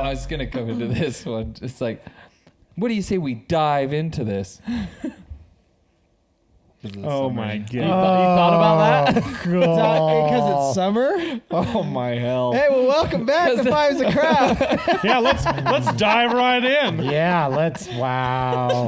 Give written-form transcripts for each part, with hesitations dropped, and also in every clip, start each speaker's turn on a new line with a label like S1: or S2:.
S1: I was going to come into this one. It's like, what do you say we dive into this?
S2: Oh my god!
S3: You thought about that?
S4: Because it's summer?
S1: Oh my hell.
S4: Hey, well, welcome back to Fives of Crap.
S2: Yeah, let's dive right in.
S3: Yeah, wow.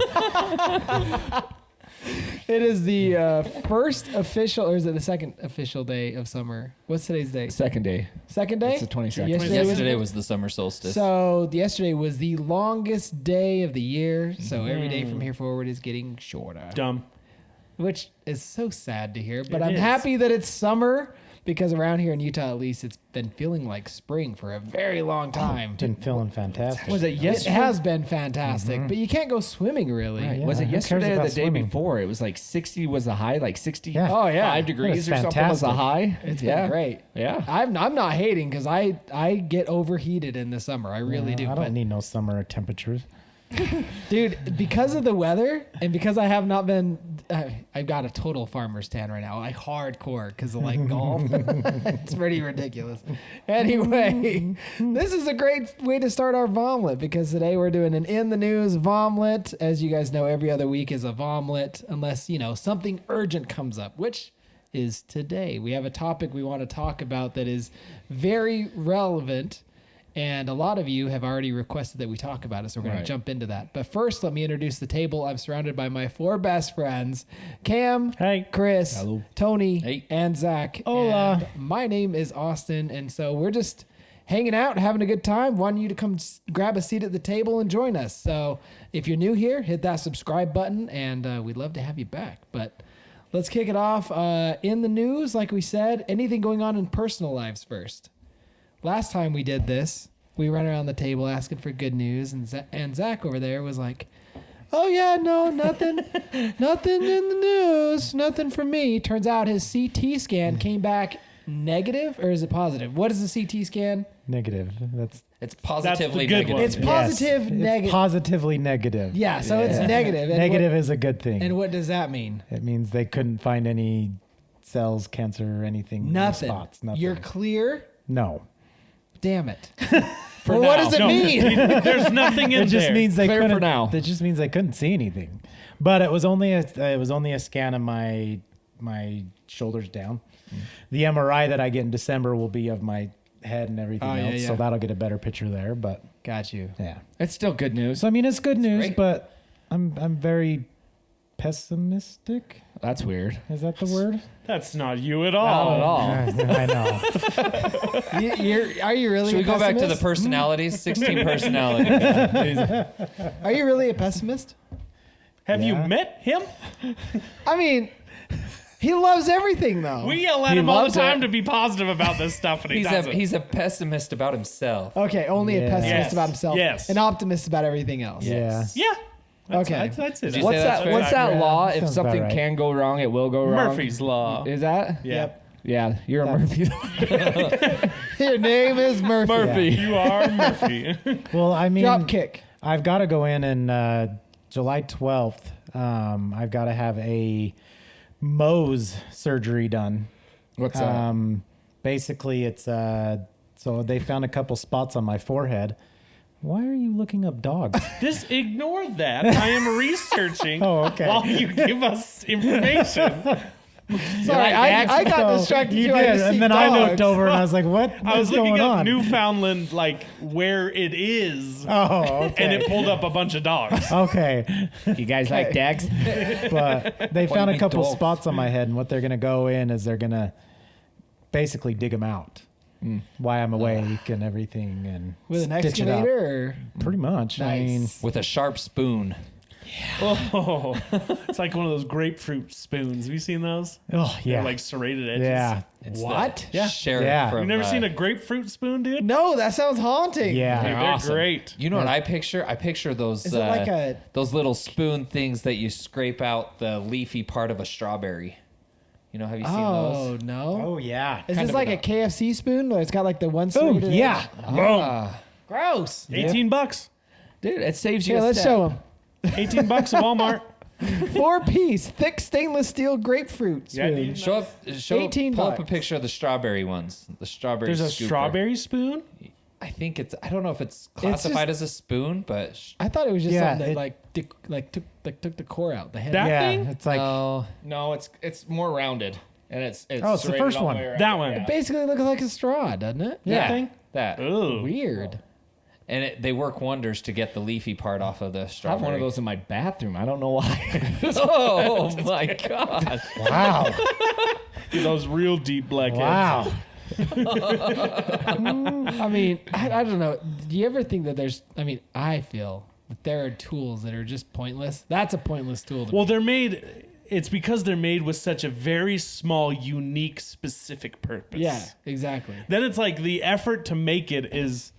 S4: It is the first official, or is it the second official day of summer? What's today's day?
S1: Second day.
S4: Second day?
S1: It's the 22nd.
S4: Yesterday
S1: was the summer solstice.
S4: So yesterday was the longest day of the year. So every day from here forward is getting shorter.
S2: Dumb.
S4: Which is so sad to hear. But
S2: It
S4: I'm
S2: is.
S4: happy that it's summer because around here in Utah, at least, it's been feeling like spring for a very long time.
S3: Been feeling fantastic.
S1: Was it
S4: It
S1: yesterday?
S4: has been fantastic, but you can't go swimming really.
S1: Right.
S3: Yeah,
S1: Was it
S3: who cares
S1: yesterday or
S3: about
S1: the day
S3: swimming?
S1: before? It was like 60 was the high, like 60.
S3: Yeah.
S4: Oh yeah,
S1: 5 degrees or
S3: That was
S1: something was the
S3: fantastic.
S1: high.
S4: It's
S1: yeah.
S4: been great.
S1: Yeah.
S4: I'm not hating because I get overheated in the summer. I really do.
S3: I
S4: But
S3: don't need no summer temperatures.
S4: dude, because of the weather and because I have not been, I've got a total farmer's tan right now. Like hardcore because of like golf. It's pretty ridiculous. Anyway, this is a great way to start our vomlet because today we're doing an in the news vomlet. As you guys know, every other week is a vomlet unless, something urgent comes up, which is today. We have a topic we want to talk about that is very relevant. And a lot of you have already requested that we talk about it, so we're going to jump into that. But first, let me introduce the table. I'm surrounded by my 4 best friends, Cam,
S3: Hey.
S4: Chris,
S1: Hello.
S4: Tony,
S1: Hey.
S4: and Zach.
S3: Hola.
S4: And my name is Austin, and so we're just hanging out, having a good time, wanting you to come grab a seat at the table and join us. So if you're new here, hit that subscribe button, and we'd love to have you back. But let's kick it off. In the news, like we said, anything going on in personal lives first. Last time we did this, we ran around the table asking for good news, and Zach over there was like, "Oh yeah, no, nothing, nothing in the news, nothing for me." Turns out his CT scan came back negative, or is it positive? What is the CT scan?
S3: Negative.
S1: It's positively
S2: good
S1: negative.
S2: one.
S4: It's positive,
S3: It's
S4: negative.
S3: positively negative.
S4: Yeah, so it's negative. And
S3: Negative is a good thing.
S4: and what does that mean?
S3: It means they couldn't find any cells, cancer, or anything. in the
S4: Nothing.
S3: Spots. Nothing.
S4: You're clear.
S3: No.
S4: Damn it. Well, what does it mean?
S2: There's nothing in
S3: It just
S2: there.
S3: means they
S1: Clear for
S3: couldn't.
S1: now.
S3: It just means they couldn't see anything. But it was only a scan of my shoulders down. The MRI that I get in December will be of my head and everything
S4: Oh,
S3: else,
S4: yeah.
S3: so that'll get a better picture there. But
S4: Got you.
S3: yeah,
S1: It's still good news.
S3: so I mean it's good news,
S1: great.
S3: but I'm very pessimistic.
S1: That's weird.
S3: Is that the word?
S2: That's not you at
S1: Not
S2: all.
S1: at all.
S3: I know.
S4: Are you really
S1: Should we
S4: a
S1: go back to the
S4: pessimist?
S1: personalities? 16 personalities.
S4: Are you really a pessimist?
S2: Have you
S3: Yeah.
S2: met him?
S4: I mean, he loves everything though.
S2: We yell at
S1: He
S2: him all the
S1: loves
S2: time
S1: it.
S2: to be positive about this stuff, and he doesn't.
S1: He's a pessimist about himself.
S4: Okay, only a
S3: Yeah.
S4: pessimist
S2: Yes.
S4: about himself.
S2: Yes.
S4: An optimist about everything else.
S3: Yeah.
S2: yeah.
S4: Okay.
S2: I'd say
S1: Did you
S2: that.
S1: say that? What's that
S3: Yeah,
S1: law?
S3: that
S1: If
S3: sounds about
S1: something
S3: right.
S1: can go wrong, it will go wrong.
S2: Murphy's Law.
S1: Is that?
S2: Yeah.
S4: Yep.
S1: Yeah, you're a Murphy.
S4: Your name is Murphy.
S1: Murphy.
S2: You are Murphy.
S3: Well, I mean,
S4: Drop kick.
S3: I've got to go in July 12th. I've got to have a Mohs surgery done.
S1: What's that?
S3: Basically, it's so they found a couple spots on my forehead. Why are you looking up dogs?
S2: Just ignore that. I am researching
S3: Oh, okay.
S2: while you give us information.
S4: Sorry, I got
S3: So
S4: distracted.
S3: You
S4: too. I
S3: did,
S4: just
S3: and
S4: see
S3: then I
S4: dogs.
S3: looked over and I was like, "What
S2: I was
S3: is
S2: looking
S3: going
S2: up
S3: on?"
S2: Newfoundland, like where it is,
S3: Oh, okay.
S2: and it pulled up a bunch of dogs.
S3: Okay,
S1: You guys like dogs?
S3: but they
S1: What
S3: found
S1: do
S3: a
S1: you
S3: couple
S1: mean dogs?
S3: spots on my head, and what they're gonna go in is they're gonna basically dig them out. Why I'm awake and everything, and
S4: with an
S3: stitch it up.
S4: excavator.
S3: Pretty much. I mean,
S4: Nice.
S1: With a sharp spoon.
S2: Oh, it's like one of those grapefruit spoons. Have you seen those?
S3: oh
S2: They're
S3: yeah,
S2: like serrated edges.
S3: yeah,
S1: It's
S4: What?
S1: the
S3: Yeah.
S1: sheriff
S3: Yeah.
S1: from,
S2: You've never seen a grapefruit spoon, dude?
S4: No, that sounds haunting.
S3: yeah.
S2: Dude, they're
S1: awesome.
S2: great.
S1: You know what I picture? I picture those
S4: Is it like a?
S1: those little spoon things that you scrape out the leafy part of a strawberry. You know, have you seen
S4: Oh
S1: those?
S4: no.
S3: Oh yeah.
S4: Is
S1: kind
S4: this
S1: of
S4: like
S1: an-
S4: a KFC spoon where it's got like the one
S3: Boom.
S4: serrated
S3: Yeah.
S4: edge?
S1: Ah,
S4: Gross.
S2: $18.
S1: dude, it saves you
S4: Yeah,
S1: a
S4: let's
S1: step.
S4: show them.
S2: $18 at Walmart.
S4: 4-piece thick stainless steel grapefruit
S2: Yeah,
S4: spoon.
S2: dude.
S1: Show up,
S4: 18
S1: pull up a
S4: bucks.
S1: picture of the strawberry ones. The strawberry.
S2: There's a
S1: scooper.
S2: strawberry spoon?
S1: I think I don't know if it's classified as a spoon, but
S4: I thought it was just
S3: Yeah,
S4: something that took the core out, the head.
S2: That
S3: Yeah,
S2: thing?
S3: it's like
S5: No, it's more rounded, and it's
S3: Oh, it's the
S5: serrated
S3: first
S5: all
S3: one.
S5: way around.
S2: That one.
S5: Yeah.
S4: Basically looks like a straw, doesn't it?
S5: Yeah,
S3: thing?
S5: that.
S2: Ooh.
S4: Weird.
S1: and they work wonders to get the leafy part off of the
S5: I have
S1: strawberry.
S5: one of those in my bathroom. I don't know why.
S1: Oh my god!
S3: wow,
S2: Those real deep black heads.
S3: wow.
S4: I mean, I don't know. Do you ever think that I feel that there are tools that are just pointless. That's a pointless tool to
S2: Well, they're made. It's because they're made with such a very small, unique, specific purpose.
S4: Yeah, exactly.
S2: Then it's like the effort to make it is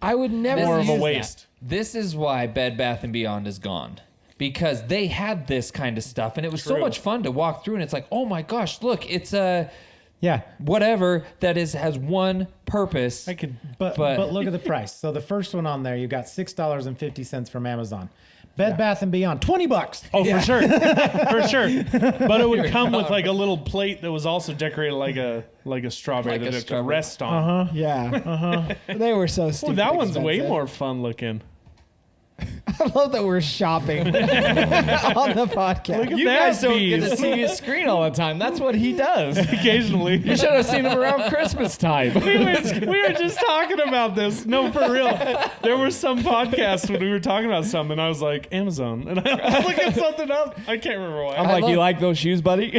S4: I would never
S2: more of a
S4: use
S2: waste.
S1: This is why Bed Bath and Beyond is gone. Because they had this kind of stuff, and it was so
S2: True.
S1: much fun to walk through. And it's like, oh my gosh, look, it's a
S3: Yeah,
S1: whatever that has one purpose.
S2: I could.
S3: but look at the price. So the first one on there, you got $6.50 from Amazon. Bed Bath and Beyond, $20.
S2: Oh, for sure, for sure. But it would come with like a little plate that was also decorated like a strawberry
S1: Like a
S2: that it could
S1: strawberry.
S2: rest on.
S4: that. Yeah. They were so
S2: Oh,
S4: stupid.
S2: that one's way
S4: expensive.
S2: more fun looking.
S4: I love that we're shopping on the podcast.
S2: Look at
S5: You
S2: that
S5: guys don't get
S2: piece.
S5: to see his screen all the time. That's what he does.
S2: Occasionally.
S5: You should have seen him around Christmas time.
S2: we were just talking about this. No, for real. There were some podcasts when we were talking about something, and I was like, Amazon. And I was looking at something up. I can't remember why.
S5: I'm like,
S1: love-
S5: you like those shoes, buddy?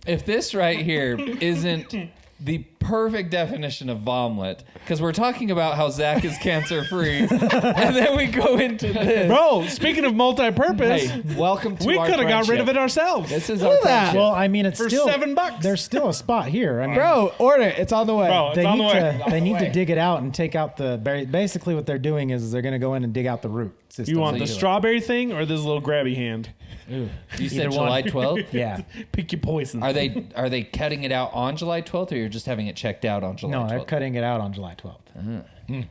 S1: If this right here isn't the perfect definition of vomit, because we're talking about how Zach is cancer free, and then we go into this.
S2: Bro, speaking of multi-purpose,
S5: Hey, welcome to
S2: we
S5: our
S2: could have got rid of
S5: friendship.
S2: it ourselves.
S5: This is
S4: Look
S5: our
S4: at that.
S5: friendship.
S3: Well, I mean, it's
S2: For
S3: still
S2: $7.
S3: There's still a spot here. I mean,
S4: Bro, order it. It's on the way.
S2: Bro, it's
S3: they
S2: on
S3: need
S2: the way.
S3: to they need to dig it out and take out the berry. Basically, what they're doing is they're going to go in and dig out the root system.
S2: You want the
S3: to do it.
S2: strawberry thing or this little grabby hand?
S1: You
S3: Either
S1: said
S3: one.
S1: July 12th.
S3: Yeah.
S2: Pick your poison.
S1: Are they cutting it out on July 12th, or you're just having it checked out on July
S3: No,
S1: 12th?
S3: they're cutting it out on July 12th.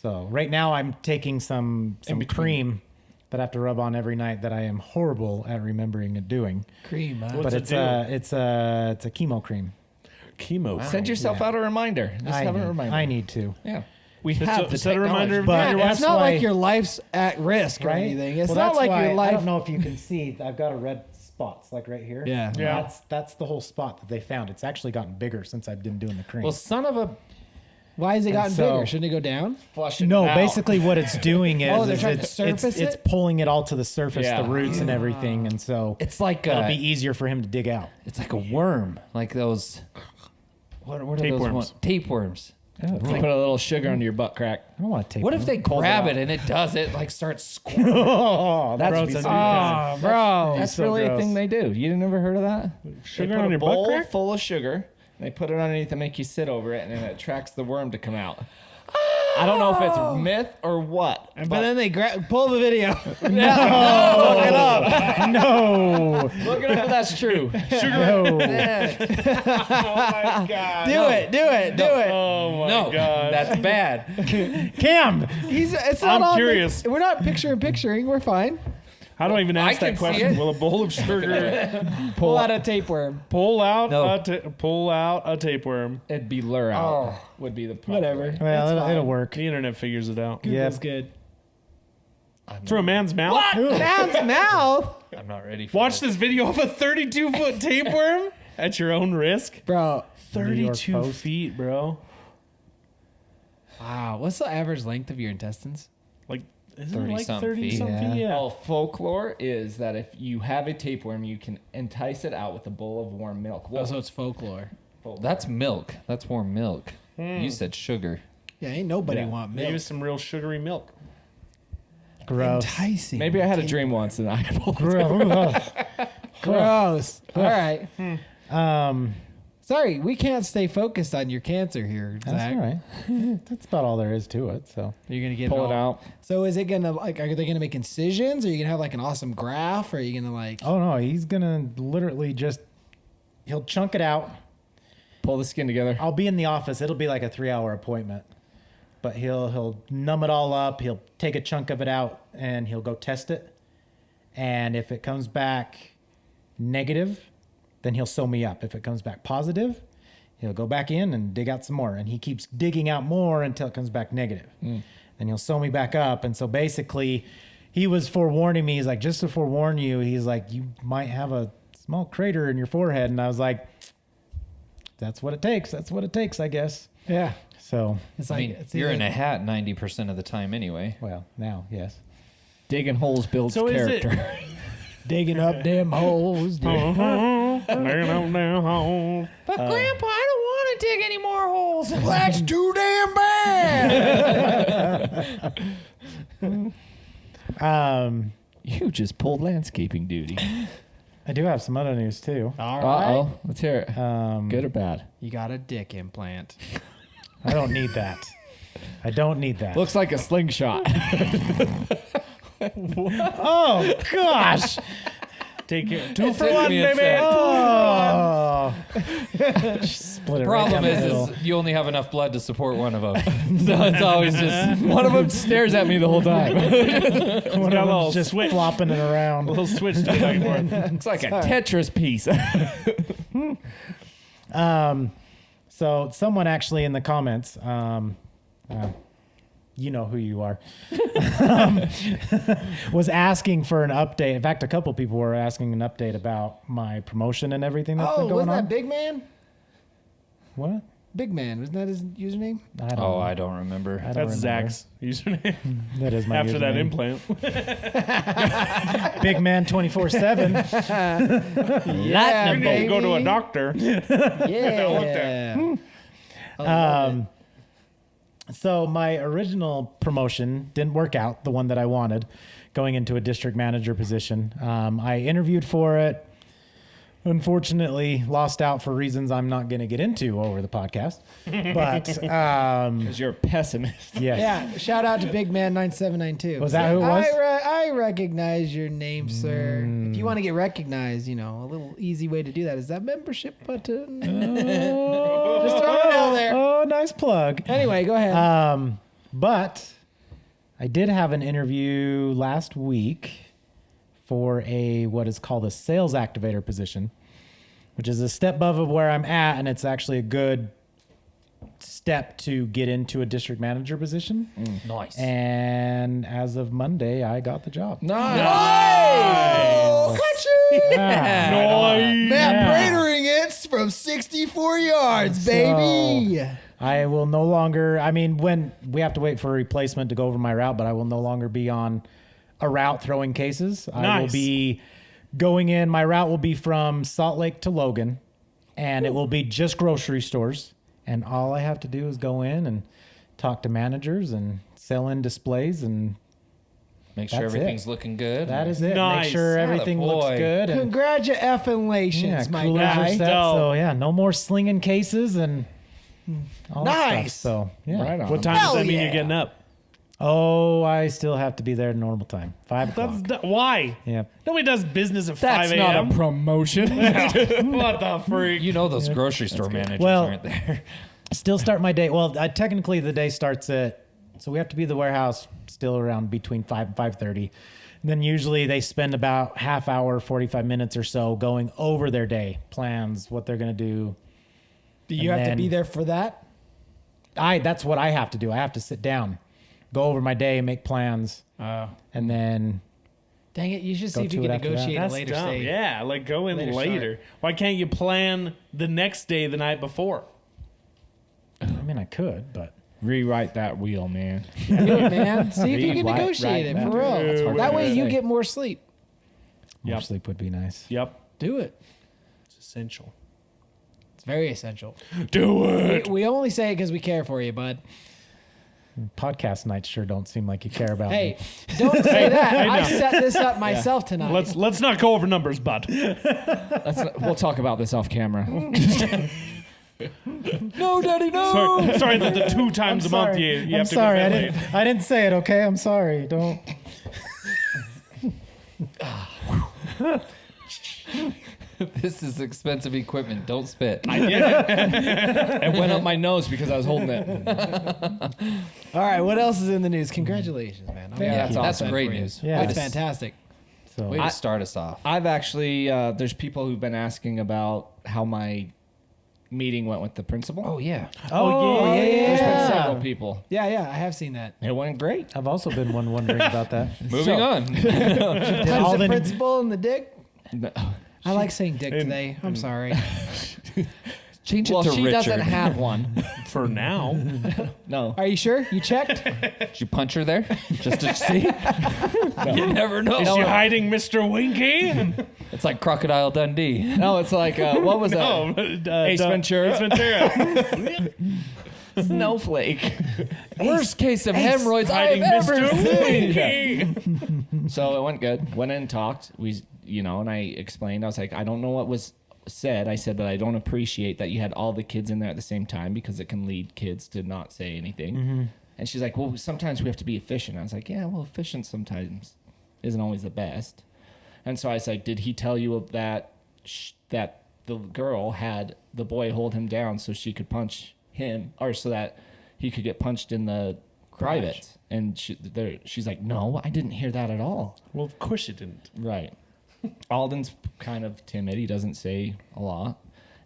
S3: So right now I'm taking some cream that I have to rub on every night that I am horrible at remembering and doing.
S4: Cream, huh?
S2: What's
S3: But
S2: it
S3: it's
S2: do?
S3: it's a chemo cream.
S2: Chemo.
S5: Send yourself out a reminder. Just have a reminder.
S3: I need to.
S5: Yeah. We
S2: Set
S5: have the
S2: set a reminder.
S5: technology.
S3: But
S4: Yeah,
S3: that's
S4: it's not
S3: why-
S4: like your life's at risk or
S3: Right?
S4: anything. It's
S3: Well,
S4: not
S3: that's
S4: like
S3: why
S4: your life.
S3: I don't know if you can see. I've got a red spots like right here.
S4: Yeah.
S2: Yeah.
S3: That's the whole spot that they found. It's actually gotten bigger since I've been doing the cream.
S5: Well, son of a
S4: Why has it gotten
S3: so-
S4: bigger? Shouldn't it go down?
S5: flush it
S3: No,
S5: out.
S3: basically what it's doing
S4: Oh,
S3: is,
S4: they're
S3: is
S4: trying to
S3: it's
S4: surface
S3: it's
S4: it?
S3: pulling it all to the surface,
S5: Yeah.
S3: the roots and everything, and so
S1: It's like
S3: it'll
S1: a,
S3: be easier for him to dig out.
S1: it's like a worm, like those. What are those
S2: Tapeworms.
S1: ones? Tapeworms.
S5: Put a little sugar under your butt crack.
S3: I don't want to take.
S1: What if they
S5: Pulls it
S1: grab
S5: out.
S1: it and it does it, like starts squirting?
S3: Oh,
S5: That's
S3: bro,
S5: be
S3: it's
S5: so-
S3: a new kind.
S4: Oh, bro.
S5: That's
S2: so
S5: really
S2: gross.
S5: a thing they do. You never heard of that?
S2: Sugar
S5: They put
S2: on
S5: a
S2: your butt
S5: bowl
S2: crack?
S5: full of sugar. They put it underneath and make you sit over it, and then it attracts the worm to come out. I don't know if it's myth or what.
S4: But then they pull the video.
S5: Look it up.
S3: No,
S5: Look it up if that's true.
S3: no.
S2: Oh my god.
S4: Do it.
S2: Oh my
S1: No,
S2: god.
S1: that's bad.
S3: Cam,
S4: It's not
S2: I'm
S4: on the-
S2: curious.
S4: we're not picturing. We're fine.
S2: How do I even
S1: I
S2: ask
S1: can
S2: that
S1: see
S2: question?
S1: it.
S2: Will a bowl of sugar
S4: Pull out a tapeworm.
S2: pull out
S1: No.
S2: pull out a tapeworm?
S5: It'd be lure out. Would be the proper
S4: Whatever.
S5: way.
S3: well,
S4: That's
S3: it'll
S4: fine.
S3: work.
S2: The internet figures it out.
S3: Yep.
S4: That's good.
S2: Through a man's mouth?
S4: Man's mouth.
S1: I'm not ready for
S2: Watch this video of a 32-foot tapeworm at your own risk.
S4: Bro.
S2: 32
S3: Post.
S2: feet, bro.
S4: Wow. What's the average length of your intestines?
S2: Like, isn't
S1: 30
S2: it like
S1: something
S2: 30
S1: feet.
S2: something?
S3: Yeah.
S2: Yeah.
S5: Well, folklore is that if you have a tapeworm, you can entice it out with a bowl of warm milk.
S4: Oh, so it's folklore.
S1: That's milk. That's warm milk. You said sugar.
S4: Yeah, ain't nobody
S5: Yeah.
S4: want
S2: Maybe
S4: milk.
S2: some real sugary milk.
S3: Gross.
S4: Enticing.
S5: Maybe I had a dream once and I
S4: Gross. All right.
S3: Um,
S4: Sorry, we can't stay focused on your cancer here,
S3: that's
S4: Zach.
S3: all right. That's about all there is to it. So
S4: You're gonna get
S5: pull it
S4: all-
S5: out.
S4: So is it gonna like? Are they gonna make incisions? Are you gonna have like an awesome graph? Or are you gonna like?
S3: oh no, he's gonna literally just he'll chunk it out.
S5: Pull the skin together.
S3: I'll be in the office. It'll be like a 3-hour appointment. But he'll numb it all up. He'll take a chunk of it out and he'll go test it. And if it comes back negative, then he'll sew me up. If it comes back positive, He'll go back in and dig out some more, and he keeps digging out more until it comes back negative. Then he'll sew me back up. And so basically, he was forewarning me. He's like, just to forewarn you, he's like, you might have a small crater in your forehead. And I was like, that's what it takes. That's what it takes, I guess.
S4: Yeah.
S3: So,
S4: It's
S1: I
S4: like
S1: mean,
S4: it's
S1: you're in
S4: either-
S1: a hat 90% of the time anyway.
S3: well, now, yes.
S5: Digging holes builds
S2: So is it-
S5: character.
S4: digging up damn holes. dude.
S2: Digging up holes.
S1: But Grandpa, I don't want to dig any more holes.
S4: That's too damn bad.
S5: You just pulled landscaping duty.
S3: I do have some other news, too.
S4: All right.
S5: Uh-oh. Let's hear it. Good or bad?
S4: You got a dick implant.
S3: I don't need that. I don't need that.
S5: Looks like a slingshot.
S3: Oh, gosh.
S2: Take it. 2 for
S1: took
S2: 1,
S1: me a
S2: baby.
S1: sec.
S3: Oh. Split it right down
S1: Problem
S3: the middle.
S1: is you only have enough blood to support one of them. So it's always just
S5: One of them stares at me the whole time.
S3: One
S2: Got a
S3: of
S2: little
S3: them's just
S2: switch.
S3: flopping it around.
S2: Little switch to the back and forth.
S5: Looks like a Tetris piece.
S3: So someone actually in the comments, you know who you are, was asking for an update. In fact, a couple people were asking an update about my promotion and everything that's been
S4: Oh,
S3: going
S4: wasn't
S3: on.
S4: that Big Man?
S3: What?
S4: Big Man, wasn't that his username?
S3: I don't
S1: Oh,
S3: know.
S1: I don't remember.
S3: I don't
S2: That's
S3: remember.
S2: Zach's username
S3: That is my
S2: after that
S3: username.
S2: implant.
S3: Big man 24/7.
S4: Yeah,
S2: You need to go to a doctor.
S4: Yeah.
S3: So my original promotion didn't work out, the one that I wanted, going into a district manager position. I interviewed for it. Unfortunately, lost out for reasons I'm not going to get into over the podcast. But
S5: Because you're a pessimist.
S3: yes.
S4: Yeah, shout out to Big Man 9792.
S3: Was that who it was?
S4: I recognize your name, sir. If you want to get recognized, a little easy way to do that is that membership button. Just throw it out there.
S3: Oh, nice plug.
S4: Anyway, go ahead.
S3: But I did have an interview last week for what is called a sales activator position, which is a step above of where I'm at, and it's actually a good step to get into a district manager position.
S1: Nice.
S3: And as of Monday, I got the job.
S4: Oh,
S3: Yeah.
S2: Noise.
S4: Matt Bradering it from 64 yards, baby.
S3: I will no longer, when we have to wait for a replacement to go over my route, but I will no longer be on a route throwing cases. I will
S2: Nice.
S3: be going in. My route will be from Salt Lake to Logan, and it will be just grocery stores. And all I have to do is go in and talk to managers and sell in displays, and
S1: Make sure
S3: That's it.
S1: everything's looking good.
S3: that is it.
S2: Nice.
S3: Make sure everything looks
S1: Attaboy.
S3: good. And
S4: Congratulations, my
S3: coolers are
S4: guy.
S3: set,
S2: Dope.
S3: so yeah, no more slinging cases and all that
S4: Nice.
S3: stuff. So yeah.
S5: Right on.
S2: What time
S4: Hell
S2: does that mean
S4: yeah.
S2: you're getting up?
S3: Oh, I still have to be there at normal time, 5 o'clock.
S2: Why?
S3: Yep.
S2: Nobody does business at
S5: That's
S2: 5
S5: not
S2: a.m.
S5: a promotion.
S2: What the freak?
S1: You know those grocery store managers
S3: Well-
S1: aren't there.
S3: Still start my day. Well, technically the day starts so we have to be at the warehouse still around between 5 and 5:30. And then usually they spend about half hour, 45 minutes or so going over their day plans, what they're going to do.
S4: Do you
S3: And
S4: have to
S3: then-
S4: be there for that?
S3: That's what I have to do. I have to sit down, go over my day, make plans, and then
S4: Dang it, you should see
S3: Go
S4: if you
S3: to
S4: can
S3: it after that.
S4: negotiate a
S2: That's
S4: later
S2: dumb.
S4: stage.
S2: Yeah, like go in
S4: Later
S2: later.
S4: start.
S2: Why can't you plan the next day the night before?
S3: I could, but
S5: Rewrite that wheel, man.
S4: Do it, man. See if you can
S5: Right,
S4: negotiate
S5: right,
S4: it for
S5: right.
S4: real.
S2: That's hard
S4: That
S2: to
S4: way you
S5: say.
S4: get more sleep.
S3: more
S2: Yep.
S3: sleep would be nice.
S2: Yep,
S4: Do it.
S2: it's essential.
S4: It's very essential.
S2: Do it.
S4: We only say it because we care for you, bud.
S3: Podcast nights sure don't seem like you care about
S4: Hey,
S3: me.
S4: don't say that. I
S2: know.
S4: set this up myself tonight.
S2: Let's not go over numbers, bud.
S5: We'll talk about this off camera.
S1: No, Daddy, no.
S2: Sorry that the 2 times a month you
S3: I'm
S2: have to
S3: sorry.
S2: go
S3: I
S2: to bed
S3: didn't.
S2: late.
S3: I didn't say it. Okay, I'm sorry. Don't.
S1: This is expensive equipment. Don't spit.
S5: It went up my nose because I was holding it.
S4: All right, what else is in the news? Congratulations, man. I'm
S5: Yeah,
S4: glad
S5: that's
S4: you.
S5: awesome.
S1: great
S4: for you.
S1: news.
S3: Yeah.
S4: That's
S3: Yes.
S4: fantastic.
S3: So
S1: Way to start us off.
S5: I've actually, there's people who've been asking about how my meeting went with the principal.
S1: Oh yeah.
S3: Oh, yeah.
S5: There's been several people.
S4: Yeah, I have seen that.
S5: It went great.
S3: I've also been one wondering about that.
S1: Moving on.
S4: Punch the
S3: Alden-
S4: principal in the dick.
S5: No.
S4: I like saying dick today. I'm sorry.
S1: Change it
S5: Well,
S1: to
S5: she
S1: Richard.
S5: doesn't have one.
S2: For now.
S5: No.
S4: Are you sure? You checked?
S1: Did you punch her there just to see? You never know.
S2: Is she hiding Mr. Winky?
S1: It's like Crocodile Dundee.
S5: No, it's like, what was
S2: No.
S5: that? Ace Ventura.
S2: Ace Ventura.
S5: Snowflake.
S1: Worst case of hemorrhoids I've
S2: Hiding
S1: ever
S2: Mr.
S1: seen.
S2: Winky.
S5: So it went good. Went in and talked. And I explained. I was like, I don't know what was said. I said, but I don't appreciate that you had all the kids in there at the same time because it can lead kids to not say anything. And she's like, well, sometimes we have to be efficient. I was like, yeah, well, efficient sometimes isn't always the best. And so I was like, did he tell you that that the girl had the boy hold him down so she could punch him, or so that he could get punched in the private? And she's like, no, I didn't hear that at all.
S2: Well, of course you didn't.
S5: Right. Alden's kind of timid. He doesn't say a lot.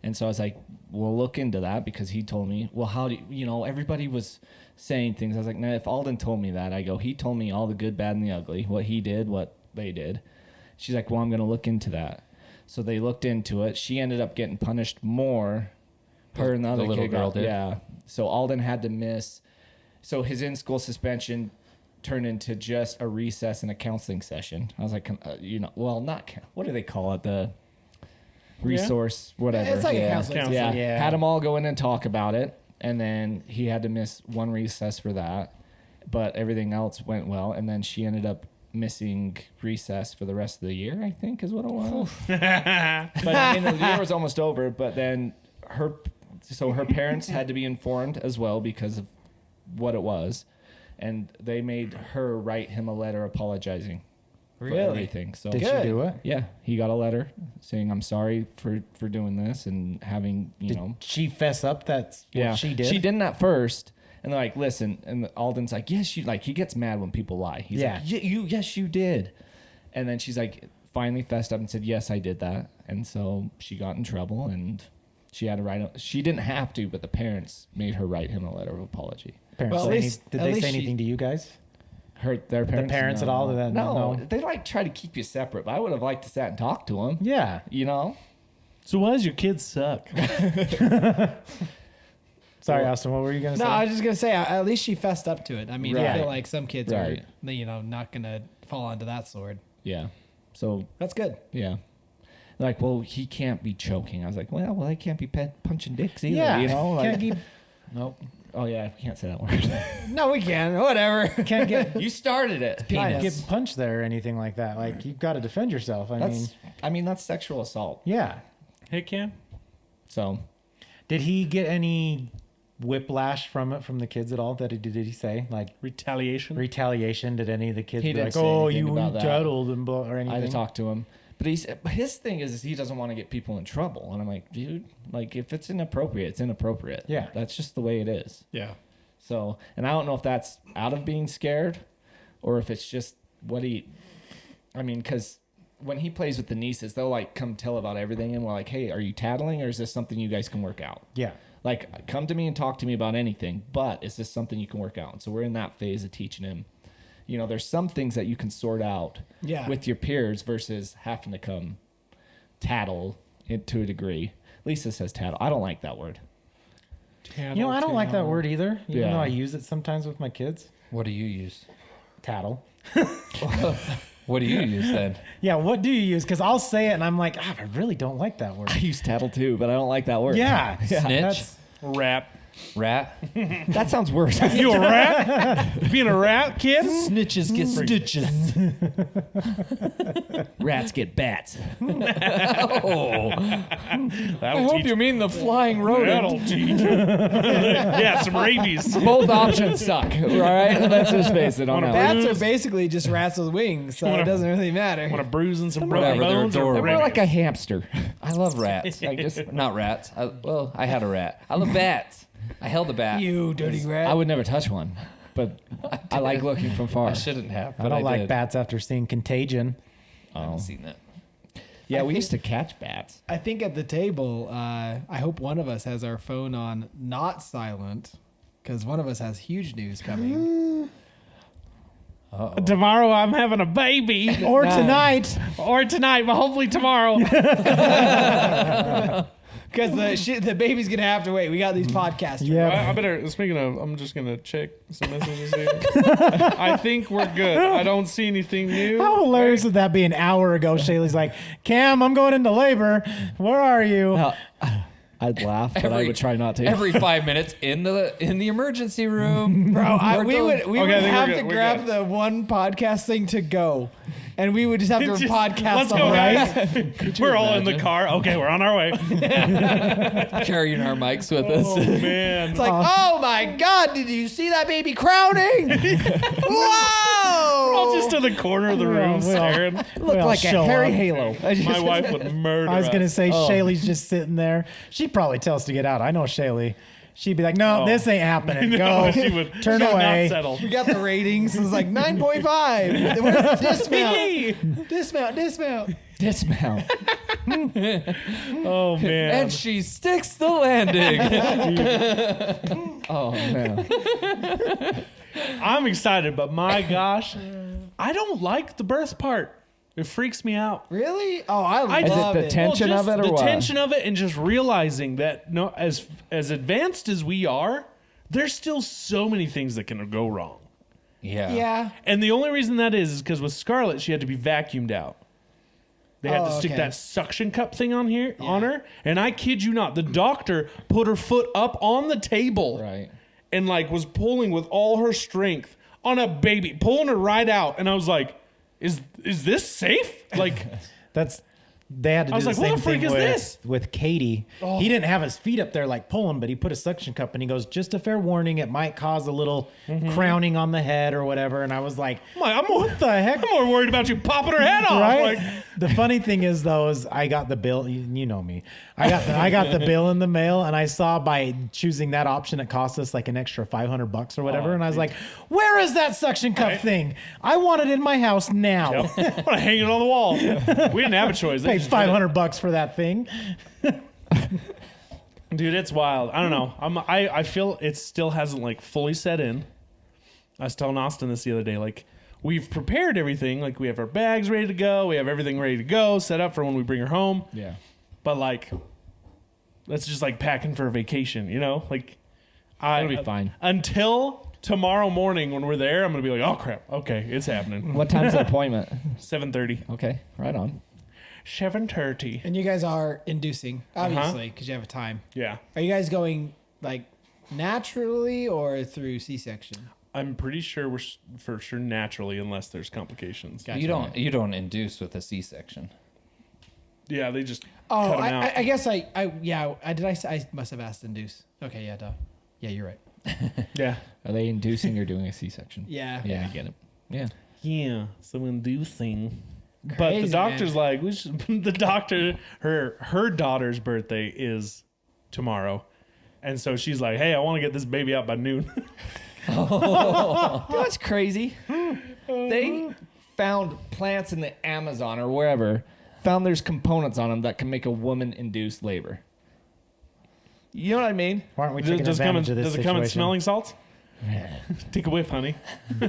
S5: And so I was like, we'll look into that, because he told me, well, how do everybody was saying things. I was like, nah, if Alden told me that, he told me all the good, bad, and the ugly, what he did, what they did. She's like, well, I'm going to look into that. So they looked into it. She ended up getting punished more. Her and the other
S1: little
S5: kid
S1: girl
S5: got,
S1: did?
S5: Yeah. So Alden had to miss. So his in-school suspension turned into just a recess and a counseling session. I was like, what do they call it? The resource, whatever.
S4: It's like a counseling
S2: session.
S5: Yeah.
S3: Yeah.
S5: Had them all go in and talk about it. And then he had to miss one recess for that. But everything else went well. And then she ended up missing recess for the rest of the year, I think is what it was. But I mean, the year was almost over. But then her parents had to be informed as well because of what it was. And they made her write him a letter apologizing for everything. So
S3: Did she do it?
S5: yeah, he got a letter saying, I'm sorry for doing this and having,
S3: Did she fess up that's what she did?
S5: She didn't at first. And they're like, listen. And Alden's like, yes, you, like, he gets mad when people lie. He's like, yes, you did. And then she's like, finally fessed up and said, yes, I did that. And so she got in trouble and she had to write, she didn't have to, but the parents made her write him a letter of apology.
S3: Parents
S4: Well,
S3: say
S4: at
S3: any-
S4: least-
S3: did
S4: at
S3: they
S4: least
S3: say
S4: she-
S3: anything to you guys?
S5: Their parents?
S3: parents at all? Did that-
S5: No,
S3: no?
S5: they like try to keep you separate, but I would have liked to sat and talk to them.
S3: Yeah.
S2: So why does your kids suck?
S3: Sorry, Austin. What were you gonna say?
S4: No, I was just gonna say at least she fessed up to it. I mean, I
S5: Right.
S4: feel like some kids
S5: Right.
S4: are, not gonna fall onto that sword.
S5: Yeah. So,
S4: That's good.
S5: yeah. They're like, well, he can't be choking. I was like, well, I can't be punching dicks either,
S3: yeah.
S5: Like,
S3: Can't keep. Nope.
S5: oh, yeah, I can't say that word.
S4: No, we can. Whatever.
S3: Can't get.
S5: You started it.
S3: Can't get punched there or anything like that. Like you've got to defend yourself. I mean,
S5: That's sexual assault.
S3: yeah.
S2: Hey, Cam.
S5: So,
S3: Did he get any whiplash from it from the kids at all? Did he say like
S2: Retaliation.
S3: retaliation? Did any of the kids
S5: He
S3: be
S5: didn't
S3: like,
S5: say
S3: "Oh,
S5: anything
S3: you
S5: about that.
S3: tattled" and blah, or
S5: I had
S3: anything?
S5: to talk to him. But his thing is he doesn't want to get people in trouble. And I'm like, dude, like, if it's inappropriate, it's inappropriate.
S3: Yeah.
S5: That's just the way it is.
S2: Yeah.
S5: So, and I don't know if that's out of being scared or if it's just because when he plays with the nieces, they'll like come tell about everything. And we're like, hey, are you tattling or is this something you guys can work out?
S3: Yeah.
S5: Like, come to me and talk to me about anything, but is this something you can work out? And so we're in that phase of teaching him. There's some things that you can sort out with your peers versus having to come tattle it to a degree. Lisa says tattle. I don't like that word.
S3: I don't like that word either. Even
S5: Yeah.
S3: though I use it sometimes with my kids.
S1: What do you use?
S3: Tattle.
S1: What do you use then?
S3: Yeah. What do you use? Because I'll say it and I'm like, I really don't like that word.
S5: I use tattle too, but I don't like that word.
S3: Yeah.
S1: Snitch?
S3: That's-
S2: Rap.
S1: Rat?
S5: That sounds worse.
S2: You a rat? Being a rat, kid?
S1: Snitches get stitches.
S5: Rats get bats.
S1: I hope you mean the flying rodent.
S2: That'll teach. Yeah, some rabies.
S5: Both options suck. All right, let's just face it on that.
S4: Bats are basically just rats with wings, so it doesn't really matter.
S2: Want a bruise and some broken
S1: Whatever, they're
S2: bones? Or
S1: adorable.
S5: We're
S2: rabies?
S5: like a hamster.
S1: I love rats. Not rats. I had a rat. I love bats. I held a bat.
S4: You dirty rat.
S5: I would never touch one, but I like looking from far.
S1: I shouldn't have.
S3: I
S1: But
S3: don't like
S1: did.
S3: bats after seeing Contagion.
S1: I haven't seen that.
S5: Yeah, we used to catch bats.
S4: I think at the table, I hope one of us has our phone on not silent, because one of us has huge news coming.
S2: Tomorrow I'm having a baby.
S3: Or tonight.
S2: Or tonight, but hopefully tomorrow.
S4: Because the baby's gonna have to wait. We got these podcasts.
S3: Yeah.
S2: I better, speaking of, I'm just going to check some messages here. I think we're good. I don't see anything new.
S3: How hilarious would that be? An hour ago, Shaylee's like, Cam, I'm going into labor. Where are you?
S5: I'd laugh, but I would try not to.
S1: Every 5 minutes in the emergency room.
S4: Bro, we would
S2: Okay, I think
S4: have
S2: we're
S4: to
S2: good, we're
S4: grab
S2: good.
S4: the one podcast thing to go, and we would just have to
S2: Just,
S4: podcast
S2: let's
S4: on
S2: go,
S4: right.
S2: guys. We're all in the car. Okay, we're on our way.
S1: Carrying our mics with us.
S2: Oh, man.
S4: It's like, oh my God, did you see that baby crowning? Whoa!
S2: all just in the corner of the room staring.
S3: Look like
S5: a hairy halo.
S2: My wife would murder
S3: I was going to
S2: us.
S3: say, Shaylee's just sitting there. She'd probably tell us to get out. I know Shaylee. She'd be like, no, this ain't happening. Go.
S2: No, she would
S3: Turn
S2: she would
S3: away.
S2: Not settle.
S4: We got the ratings. It was like 9.5. Where's the dismount? Dismount.
S5: Dismount.
S2: Oh man.
S1: And she sticks the landing.
S5: Oh, man.
S2: I'm excited, but my gosh, I don't like the birth part. It freaks me out.
S4: Really? Oh, I
S2: Is it
S4: love
S5: the
S4: it.
S5: tension
S2: just
S5: of it or
S2: the
S5: what?
S2: tension of it, and just realizing that no, as advanced as we are, there's still so many things that can go wrong.
S1: Yeah.
S4: Yeah.
S2: And the only reason that is because with Scarlett, she had to be vacuumed out. They had to stick
S4: okay.
S2: that suction cup thing on her, and I kid you not, the doctor put her foot up on the table,
S1: Right.
S2: and like was pulling with all her strength on a baby, pulling her right out, and I was like, "Is this safe?" Like,
S3: They had to do
S2: I was
S3: the
S2: like, what
S3: same
S2: the freak
S3: thing
S2: is
S3: with,
S2: this?
S3: with Katie. He didn't have his feet up there like pulling, but he put a suction cup and he goes, just a fair warning, it might cause a little crowning on the head or whatever. And I was like,
S2: I'm more,
S3: what the heck?
S2: I'm more worried about you popping her head off.
S3: Right?
S2: Like,
S3: The funny thing is, though, is I got the bill. You know me. I got the bill in the mail, and I saw by choosing that option, it cost us like an extra $500 or whatever. And I was like, "Where is that suction cup thing? I want it in my house now."
S2: yep. I'm gonna hang it on the wall. We didn't have a choice. They
S3: Paid
S2: just did it.
S3: $500 for that thing.
S2: Dude, it's wild. I don't know. I feel it still hasn't like fully set in. I was telling Austin this the other day. Like, we've prepared everything. Like, we have our bags ready to go. We have everything ready to go, set up for when we bring her home.
S5: Yeah.
S2: But like, that's just like packing for a vacation, you know? Like,
S5: It'll be fine.
S2: Until tomorrow morning when we're there, I'm gonna be like, oh crap, okay, it's happening.
S5: What time's the appointment?
S2: 7:30.
S5: Okay, right on.
S2: 7:30.
S4: And you guys are inducing, obviously, because you have a time.
S2: Yeah,
S4: Are you guys going like naturally or through C-section?
S2: I'm pretty sure we're for sure naturally, unless there's complications.
S4: Gotcha.
S1: You don't induce with a C-section.
S2: Yeah, they just
S4: Oh,
S2: cut 'em out.
S4: I guess I must have asked induce. Okay, yeah, duh. Yeah, you're right.
S2: Yeah.
S5: Are they inducing or doing a C-section?
S4: Yeah.
S5: Yeah, I get it. Yeah.
S2: Yeah, so inducing. But
S4: Crazy,
S2: the doctor's
S4: man.
S2: like, we should, the doctor, her daughter's birthday is tomorrow. And so she's like, hey, I want to get this baby out by noon.
S5: That's crazy. They found plants in the Amazon or wherever, found there's components on them that can make a woman induce labor. You know what I mean?
S3: Why aren't we taking advantage of this
S2: does it
S3: situation?
S2: come in smelling salts? Take a whiff, honey.
S5: You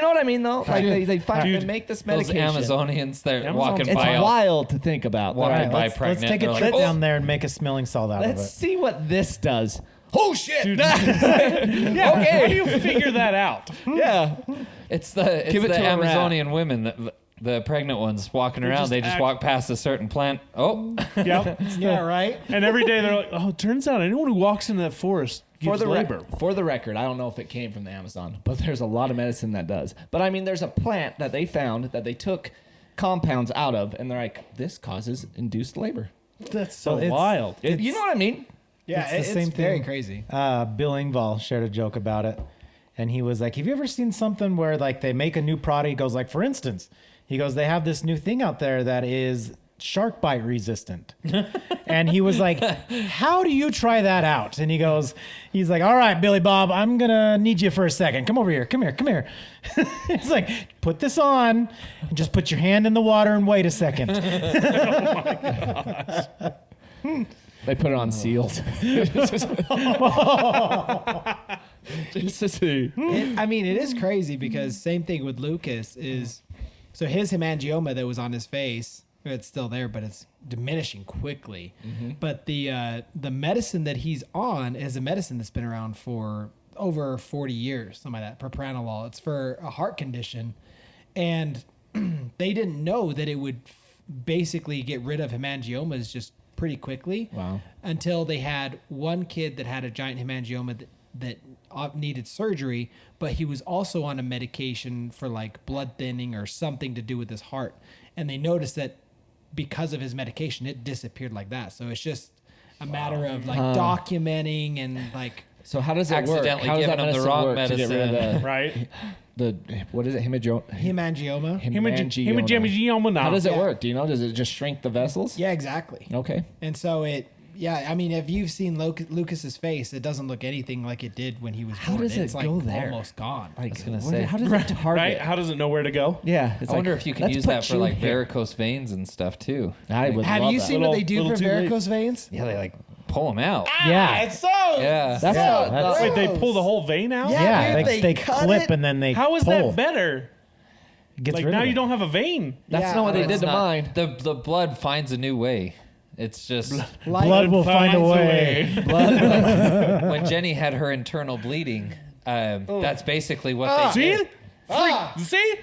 S5: know what I mean, though? Like they make this
S1: Those
S5: medication.
S1: Amazonians, they're
S2: Amazons-
S1: walking
S5: It's
S1: by.
S5: wild to think about.
S1: Walking
S5: They're
S3: All
S5: like,
S1: by
S3: right, let's
S1: pregnant.
S3: take a
S1: They're
S3: trip
S1: like,
S3: down there and make a smelling salt out of
S5: Let's
S3: it.
S5: see what this does. Oh shit!
S2: Dude, how do you figure that out?
S5: Yeah.
S1: It's the
S5: Give it
S1: the
S5: to a rat.
S1: Amazonian women, the pregnant ones walking around.
S2: just
S1: They just
S2: act-
S1: walk past a certain plant. Oh,
S2: Yep.
S4: Yeah, right?
S2: And every day they're like, oh, it turns out anyone who walks into that forest gives labor.
S5: For the record, I don't know if it came from the Amazon, but there's a lot of medicine that does. But I mean, there's a plant that they found that they took compounds out of, and they're like, this causes induced labor.
S2: That's so
S3: Well, it's-
S2: wild.
S5: You know what I mean?
S4: Yeah,
S3: It's the
S4: it's
S3: same
S4: very
S3: thing.
S4: crazy.
S3: Bill Engvall shared a joke about it, and he was like, "Have you ever seen something where like they make a new product?" He goes like, "For instance," he goes, "They have this new thing out there that is shark bite resistant. And he was like, how do you try that out? And he's like, all right, Billy Bob, I'm going to need you for a second. Come over here. Come here. He's like, put this on and just put your hand in the water and wait a second.
S5: They put it on seals. Just to see.
S4: It is crazy because same thing with Lucas is, so his hemangioma that was on his face, it's still there, but it's diminishing quickly. Mm-hmm. But the medicine that he's on is a medicine that's been around for over 40 years, something like that, propranolol. It's for a heart condition. And they didn't know that it would basically get rid of hemangiomas just pretty quickly.
S5: Wow.
S4: Until they had one kid that had a giant hemangioma that needed surgery, but he was also on a medication for like blood thinning or something to do with his heart. And they noticed that because of his medication, it disappeared like that. So it's just a matter of like documenting and like.
S5: So how does it work?
S1: Accidentally
S5: How does
S1: giving
S5: that
S1: them the wrong
S5: work to get rid of
S1: medicine.
S2: Right?
S5: what is it?
S4: Hemangioma.
S2: Hemangioma.
S5: How does it
S4: Yeah.
S5: work? Do you know? Does it just shrink the vessels?
S4: Yeah, exactly.
S5: Okay.
S4: And so if you've seen Lucas's face, it doesn't look anything like it did when he was born.
S5: does it
S4: It's like
S5: go there?
S4: almost gone.
S5: Like,
S1: gonna say.
S5: how does it target?
S2: Right? How does it know where to go?
S5: Yeah. It's
S1: I wonder if you could
S5: let's
S1: use
S5: put
S1: that for
S5: you
S1: like
S5: here.
S1: varicose veins and stuff too.
S5: I would
S4: Have
S5: love
S4: you
S5: that.
S4: seen what they do
S2: Little
S4: for
S2: too late.
S4: varicose veins?
S1: Yeah, they like pull them out.
S3: Yeah.
S4: It's so.
S1: Yeah.
S5: That's
S3: Yeah, that's-
S2: Wait, they pull the whole vein out?
S4: Yeah.
S3: Yeah,
S4: dude,
S3: they
S4: cut
S3: clip
S4: it.
S3: and then they
S2: How is
S3: pull.
S2: that better?
S3: Gets
S2: Like
S3: rid
S2: now
S3: of
S2: you
S3: it.
S2: don't have a vein.
S5: That's
S4: Yeah,
S5: not what they
S1: It's
S5: did to
S1: not-
S5: mine.
S1: The blood finds a new way. It's just
S3: Blood will find a way.
S1: when Jenny had her internal bleeding. That's basically what they
S2: See?
S1: did.
S2: See?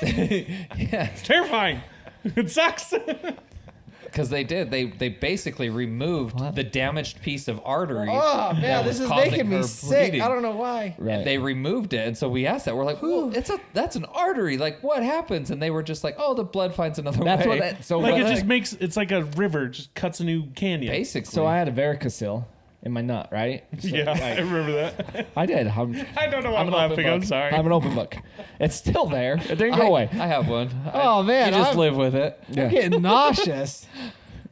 S1: Yeah,
S2: It's terrifying. It sucks.
S1: because they did. They basically removed the damaged piece of artery.
S4: Oh
S1: that
S4: man,
S1: was
S4: this is
S1: causing
S4: making me
S1: her
S4: sick.
S1: bleeding.
S4: I don't know why.
S5: Right.
S1: And they removed it, and so we asked that. We're like, "Well, that's an artery. Like, what happens?" And they were just like, "Oh, the blood finds another
S5: That's
S1: way."
S5: what. That, so
S2: Like
S5: what,
S2: it just makes it's like a river, just cuts a new canyon.
S1: basically.
S5: So I had a varicocele in my nut, right? So,
S2: Yeah,
S5: like,
S2: I remember that.
S5: I did.
S2: I don't know why I'm
S5: an open
S2: laughing. I'm
S5: book.
S2: sorry.
S5: I'm an open book. It's still there. It didn't go away.
S1: I have one.
S4: Oh, man,
S1: you just
S4: I'm-
S1: live with it.
S5: Yeah.
S4: I'm getting nauseous.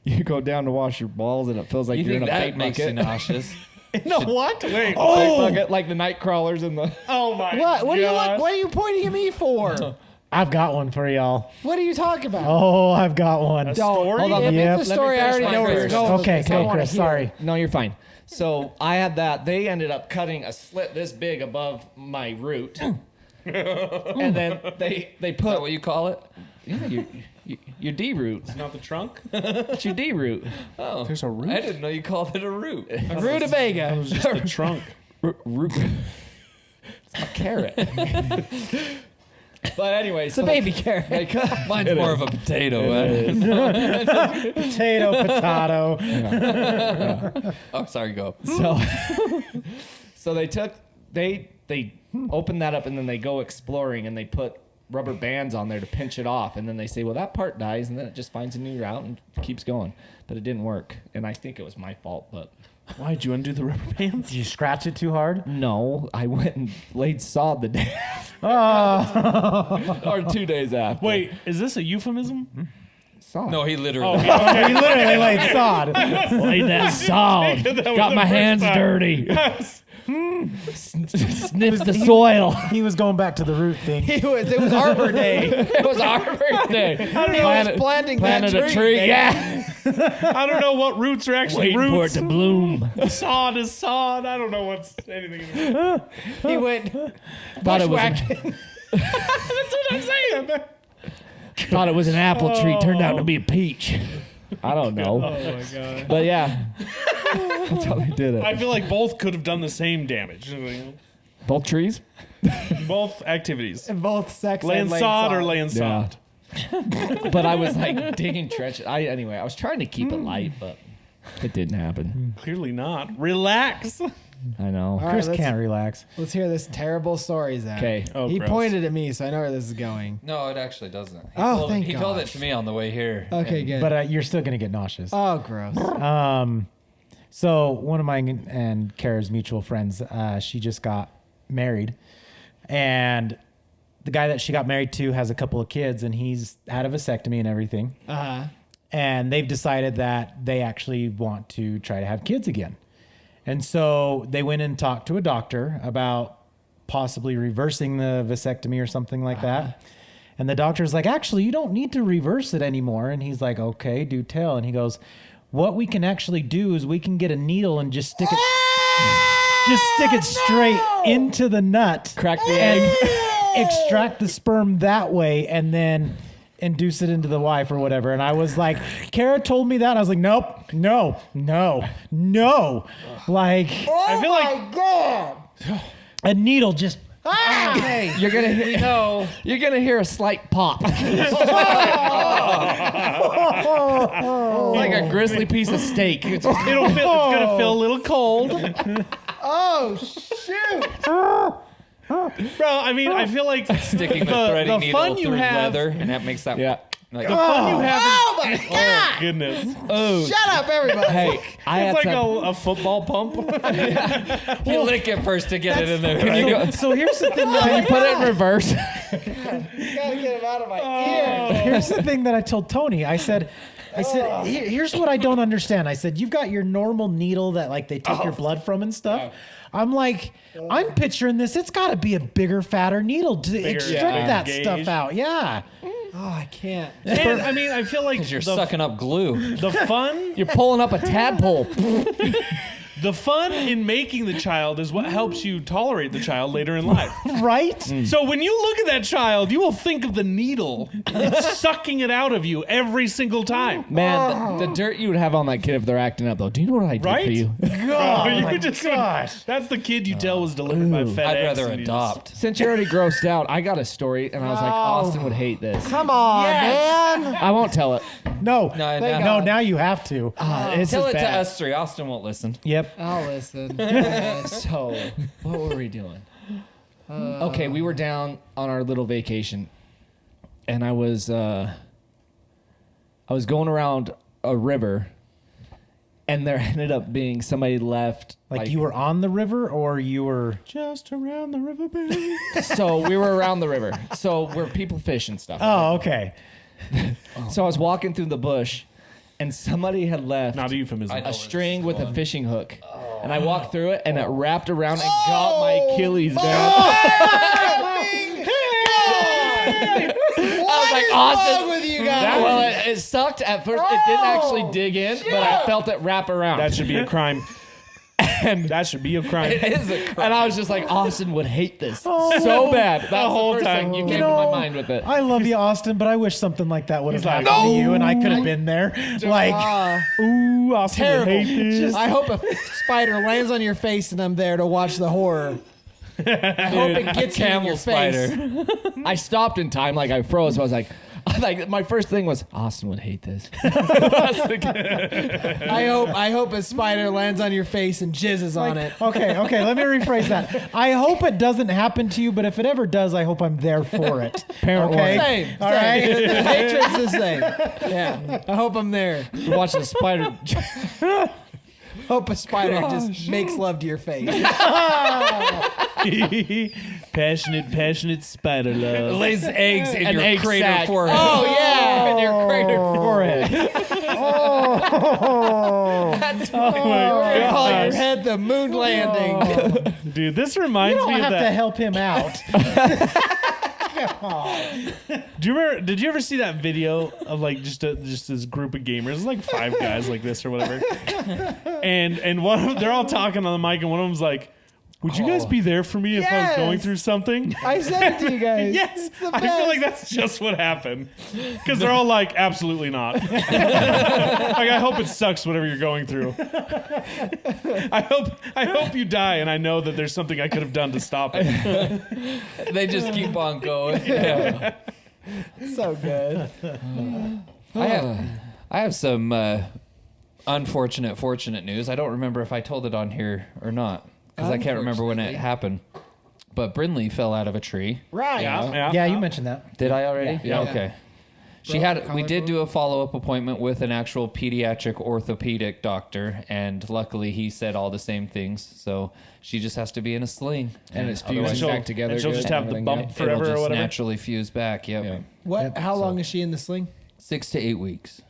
S5: You go down to wash your balls, and it feels like
S1: You
S5: you're in
S1: think
S5: a
S1: that
S5: bait
S1: makes
S5: bucket.
S1: you nauseous?
S2: No, what? Wait.
S5: Bait bucket, like the night crawlers in the.
S2: Oh my
S4: What? What are you
S2: gosh.
S4: What are you pointing at me for?
S3: I've got one for y'all.
S4: What are you talking about?
S3: Oh, I've got one.
S2: A story?
S5: Hold on,
S4: If
S3: Yep.
S4: it's a
S1: Let me
S4: story, I
S1: finish
S4: already
S1: mine
S4: know where you're
S1: first.
S4: going. with
S3: Okay,
S4: this. I don't wanna
S3: Chris,
S4: hear
S3: sorry.
S4: it.
S5: No, you're fine. So I had that. They ended up cutting a slit this big above my root, and then they
S1: Is that
S5: put
S1: what you call it?
S5: yeah, your D root.
S2: Not the trunk?
S5: It's your D root.
S1: Oh,
S2: There's a root?
S1: I didn't know you called it a root.
S4: A rutabaga.
S2: It was just the trunk.
S5: Root. It's a carrot. But anyway,
S4: It's a baby carrot.
S5: They cut,
S1: Mine's more of a potato.
S3: Potato, potato.
S1: Oh, sorry. Go.
S5: so they open that up and then they go exploring and they put rubber bands on there to pinch it off, and then they say, well, that part dies, and then it just finds a new route and keeps going. But it didn't work, and I think it was my fault. But
S2: Why'd you undo the rubber bands?
S3: Did you scratch it too hard?
S5: no, I went and laid sod the day
S3: Oh.
S5: or 2 days after.
S2: Wait, is this a euphemism?
S5: Sod.
S1: No, he literally.
S3: He literally laid sod.
S5: laid that sod.
S2: That was
S5: Got
S2: the
S5: my
S2: first
S5: hands
S2: time.
S5: dirty. Sniffs the soil.
S3: He was going back to the root thing.
S4: It was Arbor Day.
S5: It was our birthday.
S4: He was planting
S5: planted
S4: that
S5: a tree.
S4: baby.
S5: Yeah.
S2: I don't know what roots are actually
S5: Waiting for it
S2: roots.
S5: to bloom.
S2: Sod is sod. I don't know what's anything. In it.
S4: He went
S5: Thought it was
S4: bushwhacking.
S2: That's what I'm saying.
S5: Thought it was an apple tree. Turned out to be a peach. I don't know.
S2: Oh my god.
S5: But yeah. That's how they did it.
S2: I feel like both could have done the same damage.
S5: Both trees?
S2: Both activities.
S4: And both sex
S2: Laying
S4: and
S2: sod or laying
S5: Yeah.
S2: sod.
S5: But I was like digging trenches. Anyway, I was trying to keep it light, but it didn't happen.
S2: Clearly not. Relax.
S5: I know.
S4: All right,
S3: Chris
S4: let's-
S3: can't relax.
S4: Let's hear this terrible story, Zach.
S5: Okay.
S2: Oh,
S4: He
S2: gross.
S4: pointed at me, so I know where this is going.
S1: No, it actually doesn't.
S4: Thank
S1: He
S4: God.
S1: told it to me on the way here.
S4: Okay,
S1: And
S4: good.
S3: But you're still going to get nauseous.
S4: Oh, gross.
S3: So one of mine and Kara's mutual friends, she just got married, and the guy that she got married to has a couple of kids, and he's had a vasectomy and everything.
S4: Uh-huh.
S3: and they've decided that they actually want to try to have kids again. And so they went and talked to a doctor about possibly reversing the vasectomy or something like that. And the doctor's like, actually, you don't need to reverse it anymore. And he's like, okay, do tell. And he goes, what we can actually do is we can get a needle and just stick it straight into the nut.
S5: Crack the
S3: and
S5: egg.
S3: extract the sperm that way and then induce it into the wife or whatever. And I was like, Kara told me that. I was like, nope, no. Like,
S2: I feel like
S4: God.
S3: a needle just
S1: Hey,
S5: You're gonna hear, you're gonna hear a slight pop. Like a grizzly piece of steak.
S2: it's gonna feel a little cold.
S4: Oh shoot!
S2: Bro, I mean, I feel like
S1: sticking the threading
S2: the
S1: needle
S2: fun you
S1: through
S2: have,
S1: leather, and that makes that.
S5: Yeah.
S1: Like,
S2: the fun you have.
S4: Oh my God!
S2: Oh goodness!
S5: Oh,
S4: Shut up, everybody!
S5: hey, I had
S2: It's like
S5: some-
S2: a football pump.
S1: you lick it first to get it in there. Right?
S3: So here's the thing that
S5: Can you put it in reverse?
S4: You gotta get him out of my ear.
S3: here's the thing that I told Tony. I said, here's what I don't understand. I said, you've got your normal needle that like they take your blood from and stuff. I'm like, I'm picturing this. It's got to be a bigger, fatter needle to extract that
S2: gauge.
S3: stuff out. Yeah.
S4: Oh, I can't.
S2: And I mean, I feel like
S1: You're sucking up glue.
S2: the fun.
S5: You're pulling up a tadpole.
S2: The fun in making the child is what helps you tolerate the child later in life.
S3: Right?
S2: So when you look at that child, you will think of the needle sucking it out of you every single time.
S5: Man, the dirt you would have on that kid if they're acting up, though. Do you know what I did
S2: Right?
S5: for you?
S2: Oh,
S3: my
S2: gosh. That's the kid you tell was delivered by FedEx.
S1: I'd rather
S2: and you
S1: adopt.
S5: Since you're already grossed out, I got a story, and I was like, Austin would hate this.
S4: Come on, man.
S5: I won't tell it.
S3: No.
S1: No,
S3: No,
S1: no.
S3: now you have to. This
S1: Tell
S3: is
S1: it
S3: bad.
S1: to us three. Austin won't listen.
S3: Yep.
S4: I'll listen.
S5: So, what were we doing? Okay, we were down on our little vacation, and I was going around a river, and there ended up being somebody left.
S3: Like you were on the river or you were.
S2: just around the riverbank.
S5: So we were around the river. So we're people fish and stuff.
S3: Oh, okay.
S5: So I was walking through the bush, and somebody had left
S2: Not a euphemism.
S1: I know.
S5: a string with a fishing hook. And I walked through it, and it wrapped around and got my Achilles, man. I was like, Austin.
S4: with you guys?
S5: Well, it sucked at first. It didn't actually dig in, but I felt it wrap around.
S2: That should be a crime. That should be a crime.
S1: It is a crime.
S5: And I was just like, Austin would hate this so bad. That's the
S2: whole
S5: first
S2: time.
S5: thing you
S3: You
S5: came
S3: know,
S5: to my mind with it.
S3: I love you, Austin, but I wish something like that would have
S2: He's like,
S3: happened to you and I could have been there. Like,
S2: Ooh, Austin would
S4: Terrible.
S2: hate this.
S4: I hope a spider lands on your face and I'm there to watch the horror. I hope it gets you in
S1: camel
S4: your face.
S1: spider.
S5: I stopped in time, like I froze. So I was like, my first thing was, Austin would hate this.
S4: I hope a spider lands on your face and jizzes on it.
S3: okay, let me rephrase that. I hope it doesn't happen to you, but if it ever does, I hope I'm there for it.
S5: Parent
S3: Okay?
S4: Same.
S3: All
S4: same.
S3: right.
S4: The hatred's the same. Yeah. I hope I'm there.
S5: You're watching a spider.
S4: Hope a spider just makes love to your face.
S2: Passionate spider love.
S1: Lays eggs in
S5: An
S1: your
S5: egg
S1: crater
S5: sac.
S1: forehead.
S4: Oh yeah.
S1: In your crater forehead.
S4: Call your head the moon landing.
S2: Dude, this
S3: You
S2: reminds
S3: don't
S2: me of
S3: have to
S2: that.
S3: help him out.
S2: Do you remember? Did you ever see that video of like just this group of gamers? It's like 5 guys like this or whatever. And one of them, they're all talking on the mic, and one of them's like, "Would you guys be there for me if I was going
S4: Yes.
S2: through something?"
S4: I said it to you guys.
S2: Yes,
S4: the
S2: I feel
S4: best.
S2: like that's just what happened. Because they're all like, absolutely not. Like, I hope it sucks whatever you're going through. I hope you die, and I know that there's something I could have done to stop it.
S1: They just keep on going. Yeah.
S4: So good.
S1: I have some fortunate news. I don't remember if I told it on here or not because I can't remember when it happened. But Brinley fell out of a tree.
S4: Right.
S3: Yeah, you mentioned that.
S1: Did I already?
S5: Yeah.
S1: Okay.
S4: Broke the
S1: We did
S4: collarbone.
S1: do a follow-up appointment with an actual pediatric orthopedic doctor, and luckily he said all the same things. So she just has to be in a sling,
S5: And it's
S1: otherwise
S5: fused back together.
S2: and she'll
S5: good
S2: just have
S5: and
S2: the
S5: everything,
S2: bump
S5: yeah.
S1: it'll
S2: forever or
S1: just
S2: whatever.
S1: naturally fuse back. Yep.
S5: Yeah.
S4: What?
S3: Yep,
S4: How
S3: so-
S4: long is she in the sling?
S1: 6 to 8 weeks.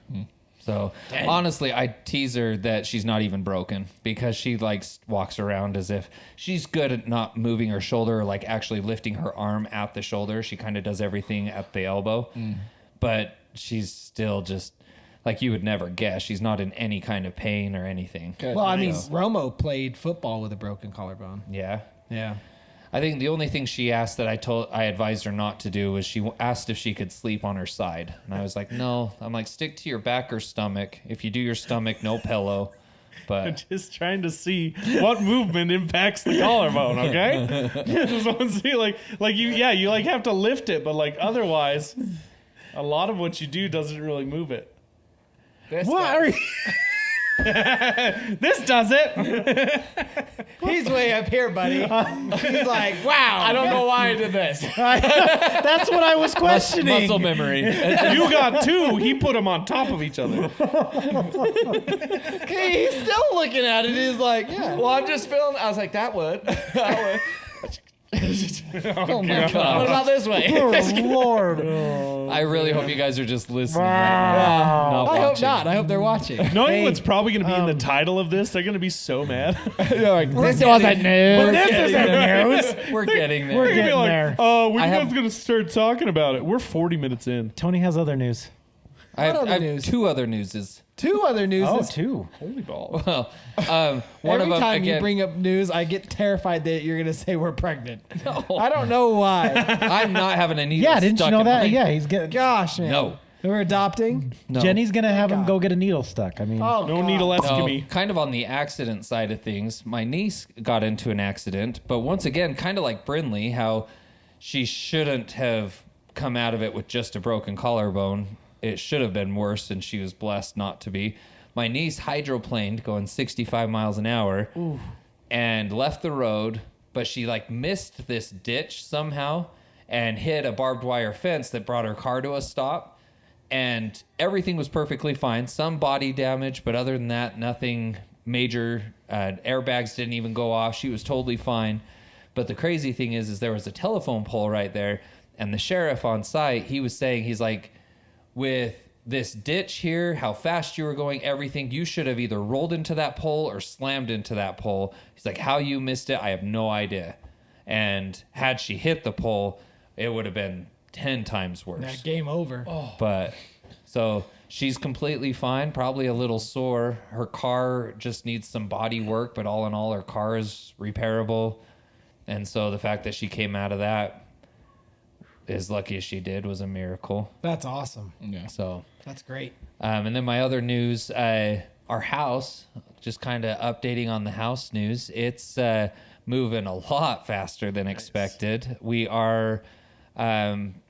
S1: So honestly, I tease her that she's not even broken because she like walks around as if she's good at not moving her shoulder or like actually lifting her arm at the shoulder. She kind of does everything at the elbow, but she's still just like you would never guess. She's not in any kind of pain or anything.
S4: Well, I mean, Romo played football with a broken collarbone.
S1: Yeah.
S4: Yeah.
S1: I think the only thing she asked that I advised her not to do was she asked if she could sleep on her side. And I was like, no. I'm like, stick to your back or stomach. If you do your stomach, no pillow. But
S2: Just trying to see what movement impacts the collarbone, okay? Just want to see, like you like have to lift it, but like otherwise, a lot of what you do doesn't really move it.
S3: What are you?
S2: This does it.
S4: He's way up here, buddy. He's like, wow.
S5: I don't know why I did this.
S3: That's what I was questioning.
S1: muscle memory.
S2: You got two. He put them on top of each other.
S4: He's still looking at it. He's like, yeah.
S5: Well, I'm just feeling. I was like, that would. That would.
S1: Oh my
S5: What
S1: god!
S5: about this way?
S3: Oh, Lord.
S1: I really hope you guys are just listening. Right now, not
S4: I hope
S1: watching.
S4: not. I hope they're watching.
S2: Knowing what's probably going to be in the title of this, they're going to be so mad.
S4: This wasn't news.
S3: This isn't news.
S1: We're getting there.
S3: We're
S2: They're
S3: getting
S2: gonna be
S3: there.
S2: like, oh, we're
S1: I
S2: guys
S1: have-
S2: going to start talking about it. We're 40 minutes in.
S3: Tony has other news.
S1: I have,
S4: other
S1: I have
S4: news?
S1: two other newses.
S4: Two other news.
S3: Oh, two.
S2: Holy ball.
S1: Well, one
S4: Every
S1: of them
S4: time
S1: again.
S4: you bring up news, I get terrified that you're gonna say we're pregnant. I don't know why.
S1: I'm not having a needle.
S3: Yeah, didn't you
S1: stuck
S3: know
S1: in
S3: that?
S1: my-
S3: Yeah, he's getting.
S4: Gosh, man.
S1: No.
S4: We're adopting.
S1: No.
S3: Jenny's gonna have him
S4: God.
S3: go get a needle stuck. I mean,
S4: Oh,
S2: No
S4: God.
S2: needle
S1: No,
S2: escapade.
S1: kind of on the accident side of things. My niece got into an accident, but once again, kind of like Brinley, how she shouldn't have come out of it with just a broken collarbone. It should have been worse, and she was blessed not to be. My niece hydroplaned going 65 miles an hour and left the road, but she like missed this ditch somehow and hit a barbed wire fence that brought her car to a stop. And everything was perfectly fine. Some body damage, but other than that, nothing major. Airbags didn't even go off. She was totally fine. But the crazy thing is there was a telephone pole right there, and the sheriff on site, he was saying, he's like, with this ditch here, how fast you were going, everything, you should have either rolled into that pole or slammed into that pole. He's like, how you missed it, I have no idea. And had she hit the pole, it would have been 10 times worse.
S4: That game over.
S1: But so she's completely fine, probably a little sore. Her car just needs some body work, but all in all, her car is repairable. And so the fact that she came out of that, as lucky as she did, was a miracle.
S4: That's awesome.
S5: Yeah.
S1: So,
S4: That's great.
S1: and then my other news, our house, just kind of updating on the house news. It's moving a lot faster than expected. We are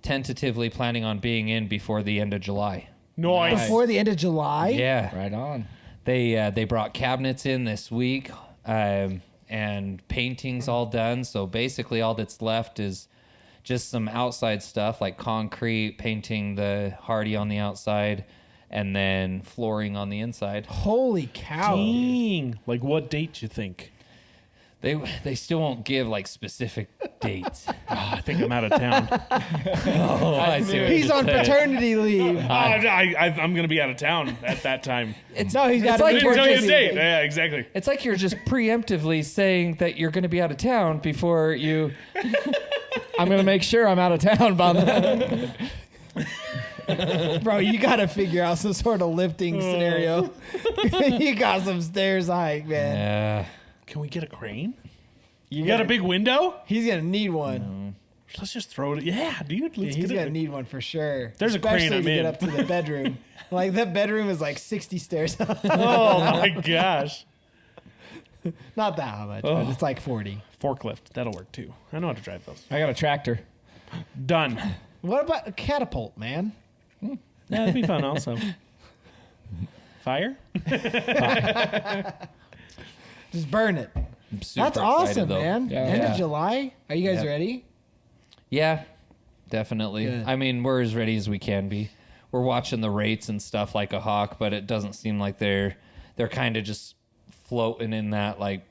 S1: tentatively planning on being in before the end of July.
S2: Nice.
S4: Before the end of July.
S1: Yeah.
S5: Right on.
S1: They brought cabinets in this week, and painting's all done. So basically, all that's left is just some outside stuff like concrete, painting the Hardy on the outside, and then flooring on the inside.
S4: Holy cow.
S2: Dang. Like, what date you think?
S1: They still won't give like specific dates.
S2: I think I'm out of town.
S1: I see what
S4: He's
S1: you're
S4: on
S1: saying.
S4: paternity leave.
S2: I'm going to be out of town at that time.
S4: No, he's got
S1: like
S2: I
S4: to
S2: didn't tell you a
S4: busy.
S2: date. Yeah, exactly.
S1: It's like you're just preemptively saying that you're going to be out of town before you.
S4: I'm gonna make sure I'm out of town by then. Bro, you gotta figure out some sort of lifting scenario. You got some stairs hike, man.
S1: Yeah.
S2: Can we get a crane?
S4: You
S2: You got a big window?
S4: He's gonna need one.
S2: Let's just throw it. Yeah, dude. Let's
S4: He's
S2: get
S4: gonna
S2: it.
S4: need one for sure.
S2: There's a crane,
S4: Especially
S2: I'm
S4: to get
S2: in.
S4: up to the bedroom. Like that bedroom is like 60 stairs.
S2: Oh my gosh.
S4: Not that much, but it's like 40.
S2: Forklift. That'll work too. I know how to drive those.
S5: I got a tractor.
S2: Done.
S4: What about a catapult, man?
S2: That'd be fun also. Fire?
S4: Just burn it.
S1: I'm super
S4: That's
S1: excited,
S4: awesome,
S1: though.
S4: man.
S5: Yeah.
S4: End
S1: Yeah.
S4: of July. Are you guys
S1: Yep.
S4: ready?
S1: Yeah, definitely.
S4: Good.
S1: I mean, we're as ready as we can be. We're watching the rates and stuff like a hawk, but it doesn't seem like they're kind of just floating in that like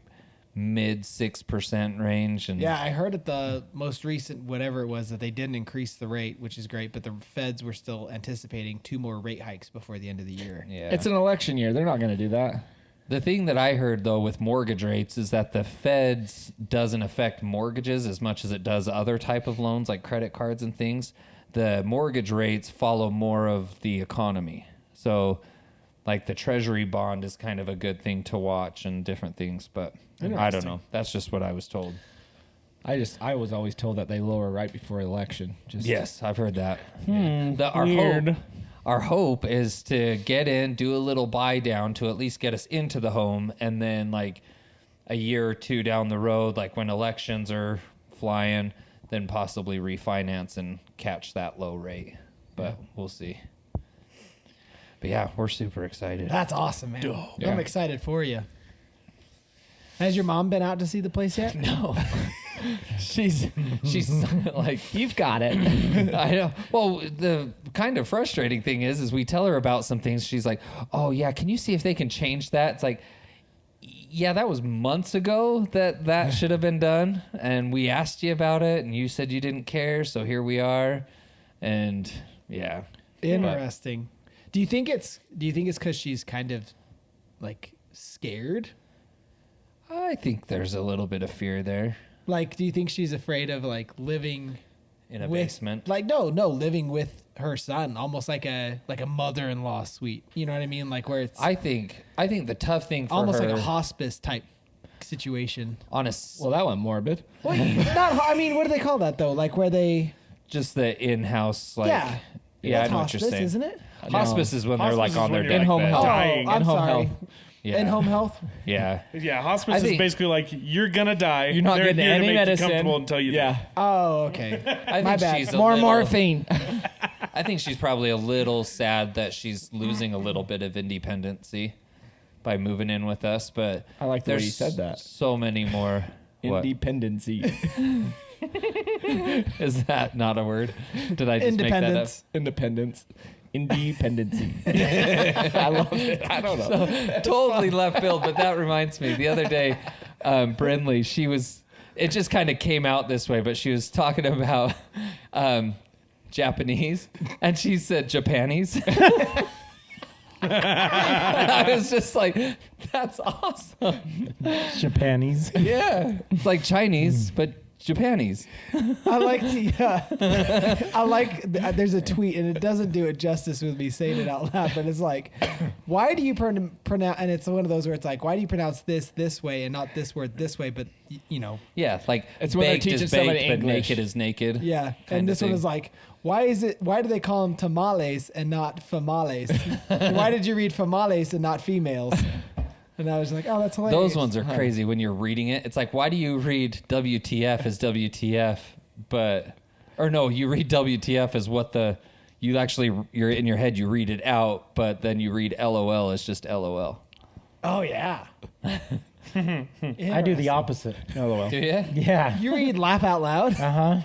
S1: mid 6% range. And
S4: Yeah, I heard at the most recent, whatever it was, that they didn't increase the rate, which is great, but the feds were still anticipating 2 more rate hikes before the end of the year.
S1: yeah.
S5: It's an election year. They're not going to do that.
S1: The thing that I heard, though, with mortgage rates is that the feds doesn't affect mortgages as much as it does other type of loans like credit cards and things. The mortgage rates follow more of the economy. So, like, the treasury bond is kind of a good thing to watch and different things. But I don't know. That's just what I was told.
S5: I was always told that they lower right before election.
S1: Yes, I've heard that.
S2: Weird.
S1: Our hope is to get in, do a little buy down to at least get us into the home, and then like a year or two down the road, like when elections are flying, then possibly refinance and catch that low rate. But we'll see. But yeah, we're super excited.
S4: That's awesome, man.
S1: Yeah.
S4: I'm excited for you. Has your mom been out to see the place yet?
S1: No. she's like,
S5: You've got it.
S1: I know. Well, the kind of frustrating thing is we tell her about some things. She's like, "Oh yeah, can you see if they can change that?" It's like, yeah, that was months ago that should have been done, and we asked you about it, and you said you didn't care. So here we are, and yeah,
S4: Interesting. Do you think it's because she's kind of like scared?
S1: I think there's a little bit of fear there
S4: Like, do you think she's afraid of like living
S1: in a
S4: with,
S1: basement.
S4: Like, no, living with her son, almost like a mother-in-law suite. You know what I mean? Like where it's
S1: I think the tough thing for
S4: almost
S1: her,
S4: like a hospice type situation.
S1: honest,
S5: Well, that went morbid.
S4: Well, not. I mean, what do they call that though? Like where they?
S1: just the in-house, like,
S4: Yeah.
S1: yeah, I
S4: That's
S1: know
S4: hospice,
S1: what you're saying.
S4: isn't it?
S1: Hospice is when they're
S2: Hospice
S1: like
S2: is
S1: on their
S2: when you're,
S1: deathbed.
S2: like,
S5: In-home health.
S2: dying.
S4: I'm
S5: In-home
S4: sorry.
S5: health.
S1: Yeah.
S4: In-home health.
S1: Yeah.
S2: Yeah, hospice
S1: I
S2: is
S1: think-
S2: basically like you're gonna die.
S5: You're not
S2: They're
S5: getting
S2: here to
S5: any
S2: make
S5: medicine.
S2: You comfortable until you die.
S4: Oh, okay.
S1: I
S4: My
S1: think
S4: bad.
S1: she's a
S4: More
S1: little-
S4: morphine.
S1: I think she's probably a little sad that she's losing a little bit of independency by moving in with us, but
S5: I like the way
S1: there's
S5: you said that.
S1: so many more. What?
S5: Independency.
S1: Is that not a word? Did I just make that up?
S4: Independence.
S5: Independence. Independency. I love it. I don't know.
S1: Totally left field, but that reminds me. The other day, Brindley, it just kind of came out this way, but she was talking about Japanese, and she said Japanese. And I was just like, that's awesome.
S3: Japanese.
S1: Yeah. It's like Chinese, but Japanese.
S4: I like there's a tweet and it doesn't do it justice with me saying it out loud, but it's like, why do you pronounce, and it's one of those where it's like, why do you pronounce this way and not this word this way, but you know.
S1: Yeah, like
S5: It's when they're
S1: baked
S5: teaching
S1: is baked,
S5: somebody
S1: but
S5: English.
S1: naked is naked.
S4: Yeah.
S1: kind
S4: And
S1: of
S4: this one
S1: thing.
S4: is like, why do they call them tamales and not famales? Why did you read famales and not females? And I was like, oh, that's hilarious.
S1: Those ones are crazy when you're reading it. It's like, why do you read WTF as WTF, or no, you read WTF as you're in your head, you read it out, but then you read LOL as just LOL.
S4: Oh, yeah.
S3: I do the opposite.
S1: Do you?
S3: Yeah.
S4: You read laugh out loud?
S3: Uh-huh.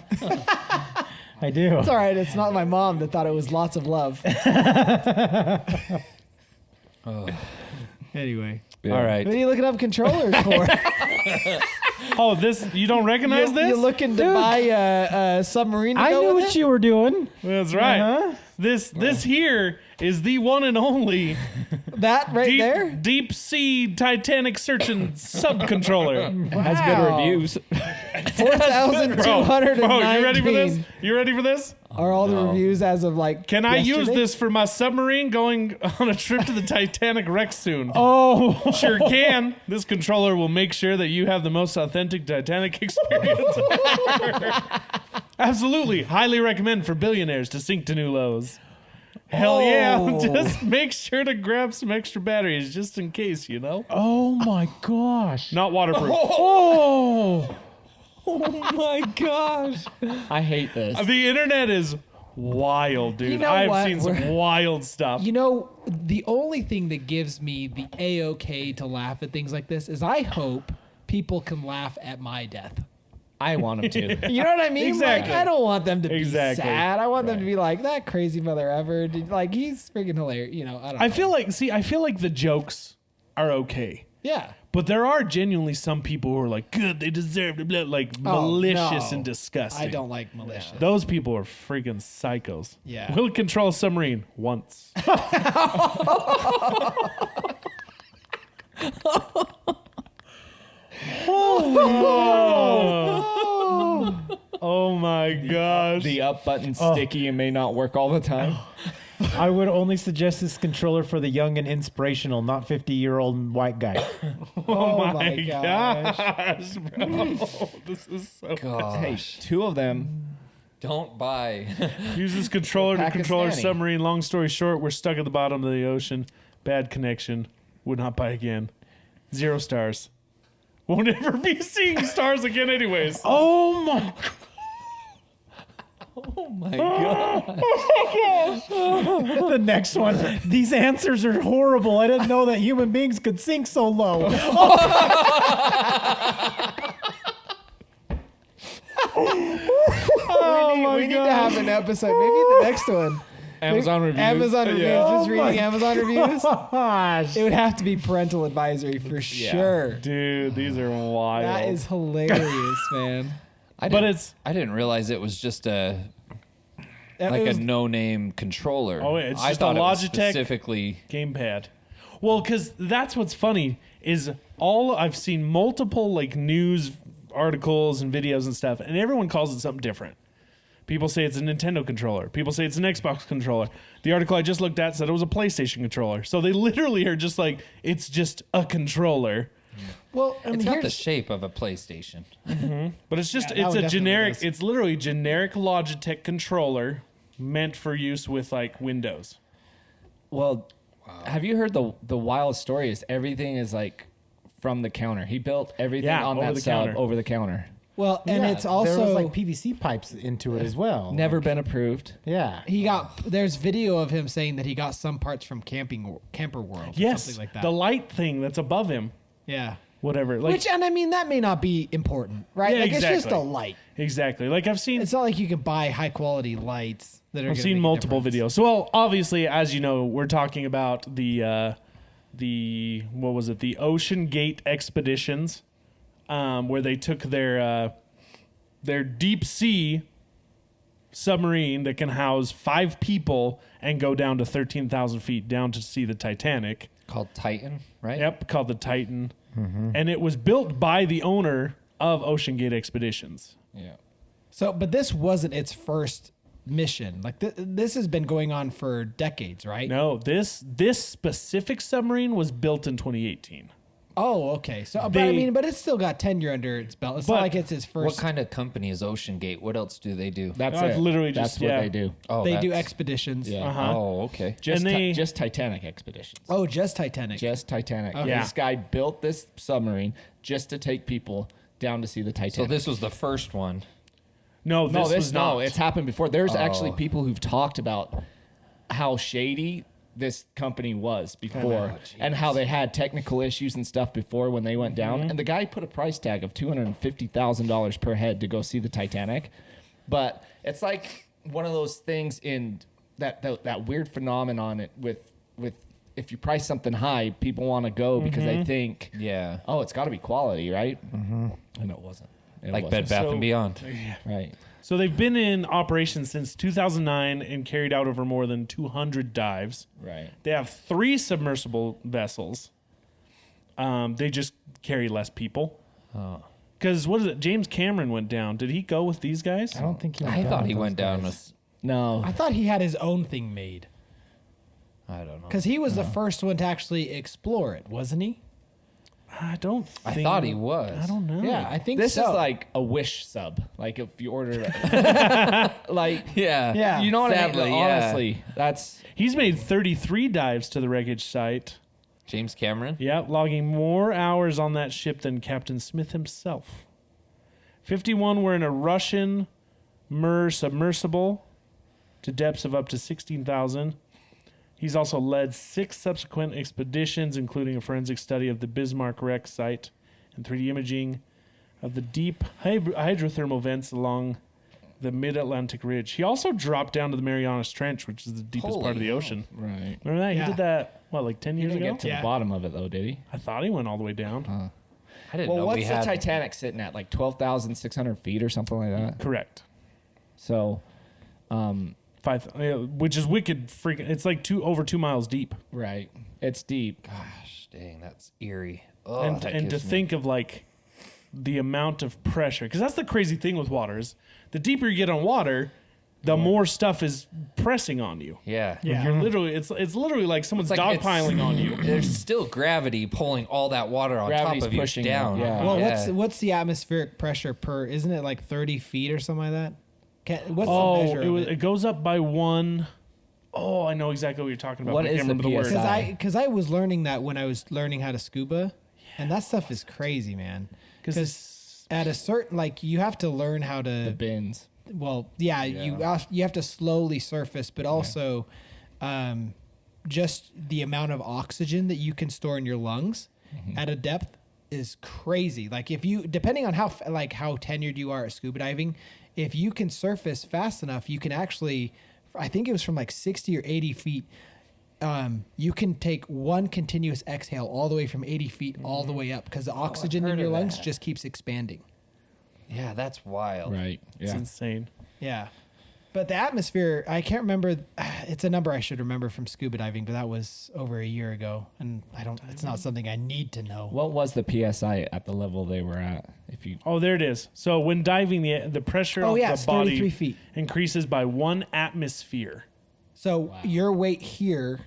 S3: I do.
S4: It's all right. It's not my mom that thought it was lots of love.
S1: Oh.
S4: Anyway.
S1: All right.
S4: What are you looking up controllers for?
S2: Oh, this you don't recognize this?
S4: You looking to buy a submarine to
S3: I
S4: go
S3: knew
S4: with
S3: what
S4: it?
S3: you were doing.
S2: That's right.
S3: Uh-huh.
S2: This here is the one and only
S4: That right there?
S2: deep sea Titanic searching sub controller.
S5: It has good reviews.
S4: 4,219.
S2: Bro, you ready for this? You ready for this?
S4: Are all the reviews as of like
S2: Can I use
S4: yesterday?
S2: this for my submarine going on a trip to the Titanic wreck soon?
S3: Oh.
S2: Sure can. This controller will make sure that you have the most authentic Titanic experience ever. Absolutely. Highly recommend for billionaires to sink to new lows. Hell yeah.
S3: Oh.
S2: Just make sure to grab some extra batteries just in case, you know?
S3: Oh my gosh.
S2: Not waterproof.
S3: Oh.
S5: Oh my gosh. I hate this.
S2: The internet is wild, dude.
S4: You know
S2: I've
S4: what?
S2: seen some wild stuff.
S4: You know, the only thing that gives me the A-OK to laugh at things like this is I hope people can laugh at my death.
S5: I want them to.
S4: You know what I mean?
S2: Exactly.
S4: Like, I don't want them to
S2: Exactly.
S4: be sad. I want them to be like, that crazy mother ever. Like, he's freaking hilarious. You know, I don't know.
S2: I feel like the jokes are okay.
S4: Yeah.
S2: But there are genuinely some people who are like, good, they deserve it, like malicious
S4: no.
S2: and disgusting.
S4: I don't like malicious.
S2: Those people are freaking psychos.
S4: Yeah.
S2: Will control a submarine once. Oh my gosh.
S5: The up button sticky and may not work all the time.
S3: I would only suggest this controller for the young and inspirational, not 50-year-old white guy.
S4: Oh my gosh.
S2: bro. This is so
S5: Hey, two of them.
S1: Don't buy.
S2: Use this controller to control our
S5: Pakistani.
S2: submarine. Long story short, we're stuck at the bottom of the ocean. Bad connection. Would not buy again. 0 stars. Won't ever be seeing stars again anyways.
S3: Oh my!
S1: Oh my god.
S3: The next one. These answers are horrible. I didn't know that human beings could sink so low.
S4: We need to have an episode. Maybe the next one.
S5: Amazon reviews.
S4: Amazon reviews. Just reading Amazon reviews.
S3: Gosh.
S4: It would have to be parental advisory for sure.
S2: Dude, these are wild.
S4: That is hilarious, man.
S1: I
S2: But
S1: didn't- I didn't realize it was just a no-name controller.
S2: Oh, yeah, it's
S1: I
S2: just
S1: thought
S2: a
S1: it was
S2: Logitech
S1: specifically.
S2: gamepad. Well, because that's what's funny is I've seen multiple like news articles and videos and stuff, and everyone calls it something different. People say it's a Nintendo controller. People say it's an Xbox controller. The article I just looked at said it was a PlayStation controller. So they literally are just like, it's just a controller.
S4: Well,
S1: It's got the shape of a PlayStation.
S2: But it's just,
S4: Yeah, that
S2: it's
S4: one
S2: a
S4: definitely
S2: generic,
S4: does.
S2: it's literally generic Logitech controller meant for use with like Windows.
S5: Well, have you heard the wildest story? Is everything is like from the counter. He built everything
S2: Yeah,
S5: on
S2: over
S5: that
S2: the
S5: sub
S2: counter.
S5: over the counter.
S4: well, and it's also
S3: there was like PVC pipes into it as well.
S5: Never been approved.
S3: Yeah.
S4: there's video of him saying that he got some parts from Camper World. Or
S2: Yes,
S4: something like that.
S2: the light thing that's above him,
S4: yeah.
S2: whatever. Like,
S4: Which, and I mean, that may not be important, right?
S2: Yeah,
S4: like,
S2: exactly.
S4: it's just a light.
S2: exactly. Like I've seen
S4: It's not like you can buy high quality lights that are.
S2: I've
S4: gonna
S2: seen
S4: make a
S2: multiple
S4: difference.
S2: videos. Well, obviously, as you know, we're talking about the what was it? The Ocean Gate expeditions, where they took their deep sea submarine that can house 5 people and go down to 13,000 feet down to see the Titanic.
S1: Called Titan, right?
S2: Yep, called the Titan, and it was built by the owner of Ocean Gate Expeditions.
S1: Yeah.
S4: So, but this wasn't its first mission. Like this has been going on for decades, right?
S2: No, this specific submarine was built in 2018.
S4: Oh, okay. So, but I
S2: They-
S4: mean, but it's still got tenure under its belt. It's
S2: But
S4: not like it's his first.
S1: What kind of company is Ocean Gate? What else do they do?
S5: That's
S2: I've
S5: it.
S2: literally
S5: That's
S2: just-
S5: what
S2: yeah.
S5: they do.
S1: Oh,
S4: they do
S1: that's-
S4: expeditions.
S5: Yeah.
S2: Uh-huh.
S1: Oh, okay.
S5: Just
S2: And they-
S5: just Titanic expeditions.
S4: Oh, just Titanic.
S5: Just Titanic.
S4: Okay.
S2: Yeah.
S5: This guy built this submarine just to take people down to see the Titanic.
S1: So this was the first one.
S2: No, this was not.
S5: It's happened before. There's actually
S1: Oh.
S5: people who've talked about how shady this company was before and how they had technical issues and stuff before when they went down. And the guy put a price tag of $250,000 per head to go see the Titanic. But it's like one of those things in that weird phenomenon with if you price something high, people want to go because they think,
S1: Yeah.
S5: oh, it's got to be quality, right? And it wasn't. It
S1: Like
S5: wasn't.
S1: Bed Bath
S2: So-
S1: and Beyond.
S5: Right.
S2: So they've been in operation since 2009 and carried out over more than 200 dives.
S5: Right.
S2: They have 3 submersible vessels. They just carry less people. Because what is it? James Cameron went down. Did he go with these guys?
S3: I don't think he.
S1: I thought he went down with.
S5: No.
S4: I thought he had his own thing made
S1: I don't know.
S4: because he was the first one to actually explore it, wasn't he?
S2: I don't
S1: I
S2: think.
S1: thought he was.
S2: I don't know.
S4: Yeah, I think
S5: This
S4: so.
S5: is like a Wish sub. Like if you order it. Like,
S1: Yeah.
S4: Yeah.
S5: you know what
S1: Sadly,
S5: I mean?
S1: yeah.
S5: Honestly, that's
S2: He's made 33 dives to the wreckage site.
S1: James Cameron.
S2: Yep, logging more hours on that ship than Captain Smith himself. 51 were in a Russian Mir submersible to depths of up to 16,000. He's also led 6 subsequent expeditions, including a forensic study of the Bismarck wreck site and 3D imaging of the deep hydrothermal vents along the Mid-Atlantic Ridge. He also dropped down to the Marianas Trench, which is the deepest part of the ocean.
S5: Right.
S2: Remember that?
S4: Yeah.
S2: He did that, what, like 10
S5: He
S2: years
S5: didn't
S2: ago?
S5: get to
S4: Yeah.
S5: the bottom of it though, did he?
S2: I thought he went all the way down.
S1: I didn't
S5: Well,
S1: know
S5: what's
S1: we
S5: the
S1: had.
S5: Titanic sitting at? Like 12,600 feet or something like that.
S2: Correct.
S5: So,
S2: Which is wicked freaking. It's like over 2 miles deep.
S5: right. It's deep.
S1: Gosh, dang, that's eerie. Oh,
S2: and
S1: that
S2: to
S1: gives me-
S2: think of like the amount of pressure, because that's the crazy thing with water is the deeper you get on water, the more stuff is pressing on you.
S1: Yeah.
S4: Yeah.
S2: You're literally it's literally like someone's
S1: It's like
S2: dogpiling on you.
S1: There's still gravity pulling all that water on
S5: Gravity's
S1: top of you
S5: pushing
S1: down.
S5: you, yeah.
S4: Well,
S1: Yeah.
S4: what's the atmospheric pressure per? Isn't it like 30 feet or something like that? What's the measure of
S2: it goes up by one. Oh, I know exactly what you're talking about.
S5: What
S2: but I
S5: is
S2: can't
S5: the
S2: remember the word.
S5: PSI?
S4: Because I was learning that when I was learning how to scuba, and that stuff is crazy, man. Because at a certain you have to learn how
S5: The
S4: to.
S5: bins.
S4: Well, yeah, you have to slowly surface, but also, just the amount of oxygen that you can store in your lungs at a depth is crazy. Like if you, depending on how tenured you are at scuba diving, if you can surface fast enough, you can actually, I think it was from like 60 or 80 feet. You can take one continuous exhale all the way from 80 feet all the way up because the oxygen in
S1: heard
S4: your
S1: of
S4: lungs
S1: that.
S4: just keeps expanding.
S1: Yeah, that's wild.
S5: Right.
S2: It's
S5: Yeah.
S2: insane.
S4: Yeah. But the atmosphere, I can't remember. It's a number I should remember from scuba diving, but that was over a year ago. And it's not something I need to know.
S5: What was the PSI at the level they were at? If you
S2: Oh, there it is. So when diving, the pressure of
S4: it's
S2: the body
S4: 33 feet.
S2: increases by 1 atmosphere.
S4: So your weight here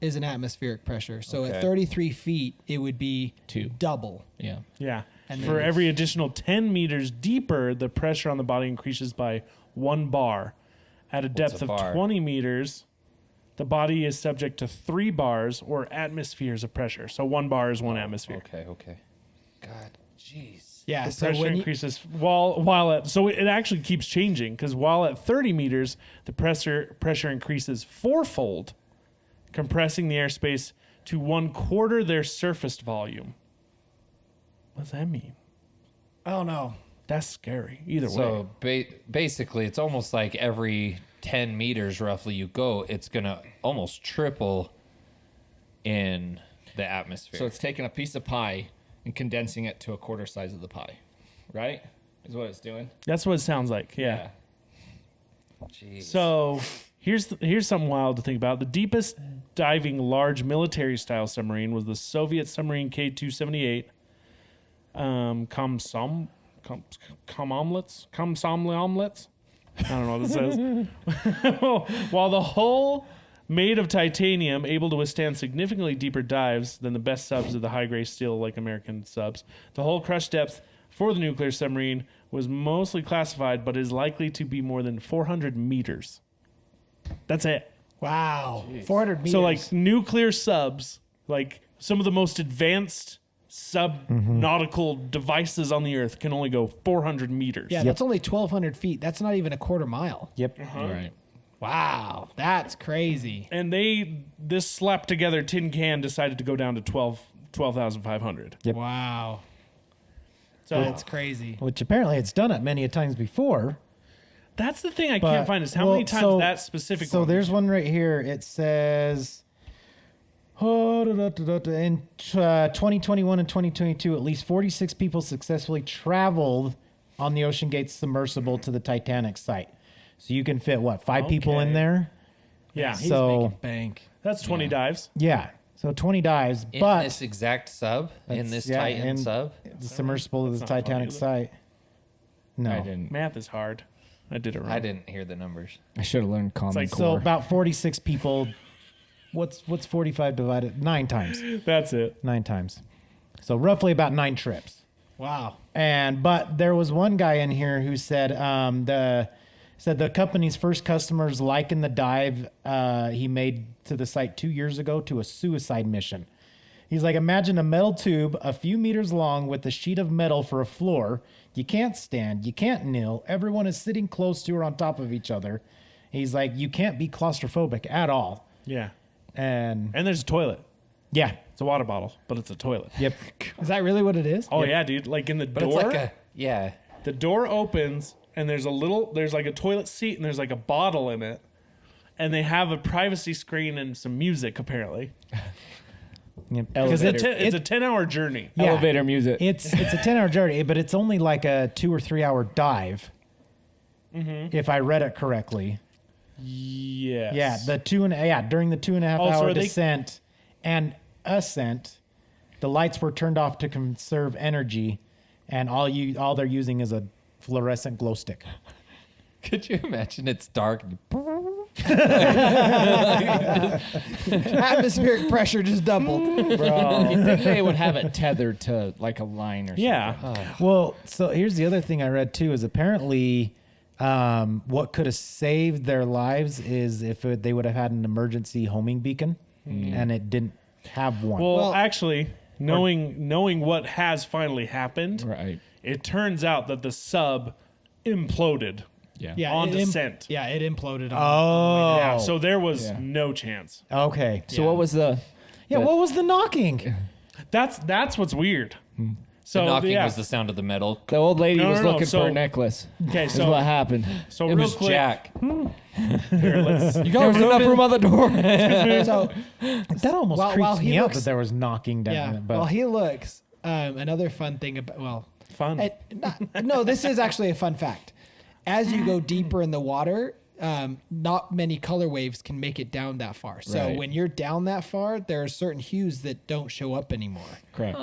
S4: is an atmospheric pressure. So
S1: Okay.
S4: at 33 feet, it would be
S5: 2.
S4: double.
S5: Yeah.
S2: Yeah.
S4: And
S2: For
S4: then
S2: every additional 10 meters deeper, the pressure on the body increases by 1 bar. At a depth
S1: a
S2: of
S1: bar?
S2: 20 meters, the body is subject to 3 bars or atmospheres of pressure. So 1 bar is 1 atmosphere.
S1: Okay. God, jeez.
S4: Yeah.
S2: The
S4: So
S2: pressure
S4: when you,
S2: increases while at, so it actually keeps changing because while at 30 meters, the pressure increases 4-fold, compressing the airspace to 1/4 their surface volume. What does that mean?
S4: I don't know.
S2: That's scary. Either way.
S1: So basically, it's almost like every 10 meters roughly you go, it's going to almost triple in the atmosphere.
S5: So it's taking a piece of pie and condensing it to a quarter size of the pie, right? Is what it's doing.
S2: That's what it sounds like. Yeah.
S1: Jeez.
S2: So here's something wild to think about. The deepest diving large military style submarine was the Soviet submarine K-278. Komsomolets. I don't know what it says. While the hull made of titanium, able to withstand significantly deeper dives than the best subs of the high-grade steel like American subs, the hull crush depth for the nuclear submarine was mostly classified, but is likely to be more than 400 meters. That's it.
S4: Wow. 400 meters.
S2: So, like, nuclear subs, like some of the most advanced sub-nautical devices on the Earth can only go 400 meters.
S4: yeah, that's only 1,200 feet. That's not even a quarter mile.
S3: Yep.
S2: Uh-huh.
S5: Right.
S4: Wow. That's crazy.
S2: And this slapped together tin can decided to go down to 12,500.
S3: Yep.
S4: Wow.
S2: So
S4: That's crazy.
S3: Which apparently it's done it many a times before.
S2: that's the thing I
S3: But-
S2: can't find is how
S3: well,
S2: many times
S3: so-
S2: that specific
S3: So
S2: one.
S3: there's one right here. It says in 2021 and 2022, at least 46 people successfully traveled on the Ocean Gate submersible to the Titanic site. So you can fit what, 5 people in
S2: Okay.
S3: there?
S2: Yeah,
S4: He's
S3: So-
S4: making bank.
S2: that's 20 dives.
S3: Yeah. So 20 dives,
S1: in
S3: but
S1: this exact sub, in
S3: That's-
S1: this
S3: yeah,
S1: Titan
S3: and-
S1: sub,
S3: the submersible to the
S2: That's not funny,
S3: Titanic
S2: is it?
S3: site. No.
S5: I didn't.
S2: Math is hard. I did it wrong.
S1: I didn't hear the numbers.
S5: I should have learned Common
S2: like-
S3: So
S5: Core.
S3: about 46 people. What's 45 divided? 9 times.
S2: That's it.
S3: 9 times. So roughly about 9 trips.
S4: Wow.
S3: But there was one guy in here who said the company's first customers likened the dive he made to the site 2 years ago to a suicide mission. He's like, imagine a metal tube a few meters long with a sheet of metal for a floor. You can't stand, you can't kneel. Everyone is sitting close to or on top of each other. He's like, you can't be claustrophobic at all.
S2: Yeah.
S3: And
S2: And there's a toilet.
S3: yeah,
S2: It's a water bottle, but it's a toilet.
S3: yep.
S4: Is that really what it is?
S2: Oh yeah, dude. Like in the
S1: But
S2: door,
S1: it's like a, yeah.
S2: the door opens and there's like a toilet seat and there's like a bottle in it, and they have a privacy screen and some music apparently. Because it's a 10-hour journey.
S3: Yeah.
S5: Elevator music.
S3: It's a 10-hour journey, but it's only like a 2 or 3 hour dive. If I read it correctly.
S2: Yes.
S3: Yeah, during the 2.5 hour descent and ascent, the lights were turned off to conserve energy, and all they're using is a fluorescent glow stick.
S1: Could you imagine it's dark?
S4: Atmospheric pressure just doubled.
S2: Bro.
S5: You think they would have it tethered to like a line or something?
S2: Yeah.
S3: Well, so here's the other thing I read too is apparently what could have saved their lives is if they would have had an emergency homing beacon, and it didn't have one.
S2: Well, actually, knowing what has finally happened,
S5: Right.
S2: it turns out that the sub imploded
S5: Yeah.
S2: on
S4: it
S2: descent.
S4: it imploded.
S3: Oh.
S2: Yeah, so there was
S5: Yeah.
S2: no chance.
S3: Okay.
S5: So what was the?
S3: Yeah, what was the knocking?
S2: That's what's weird. So
S1: The knocking
S2: yeah.
S1: was the sound of the metal.
S5: The old lady
S2: No,
S5: was
S2: no, no,
S5: looking
S2: so-
S5: for a necklace.
S2: Okay,
S5: Is
S2: so
S5: what happened.
S2: so
S1: It
S2: real
S1: was
S2: quick,
S1: Jack.
S2: here, let's
S5: You got enough room on the door.
S4: So
S3: That almost
S4: While
S3: creeps
S4: he
S3: me out
S4: looks-
S3: that there was knocking down.
S4: yeah,
S3: But
S4: while he looks, another fun thing about
S2: fun.
S4: no, this is actually a fun fact. As you go deeper in the water, not many color waves can make it down that far. So
S5: Right.
S4: when you're down that far, there are certain hues that don't show up anymore.
S5: Correct.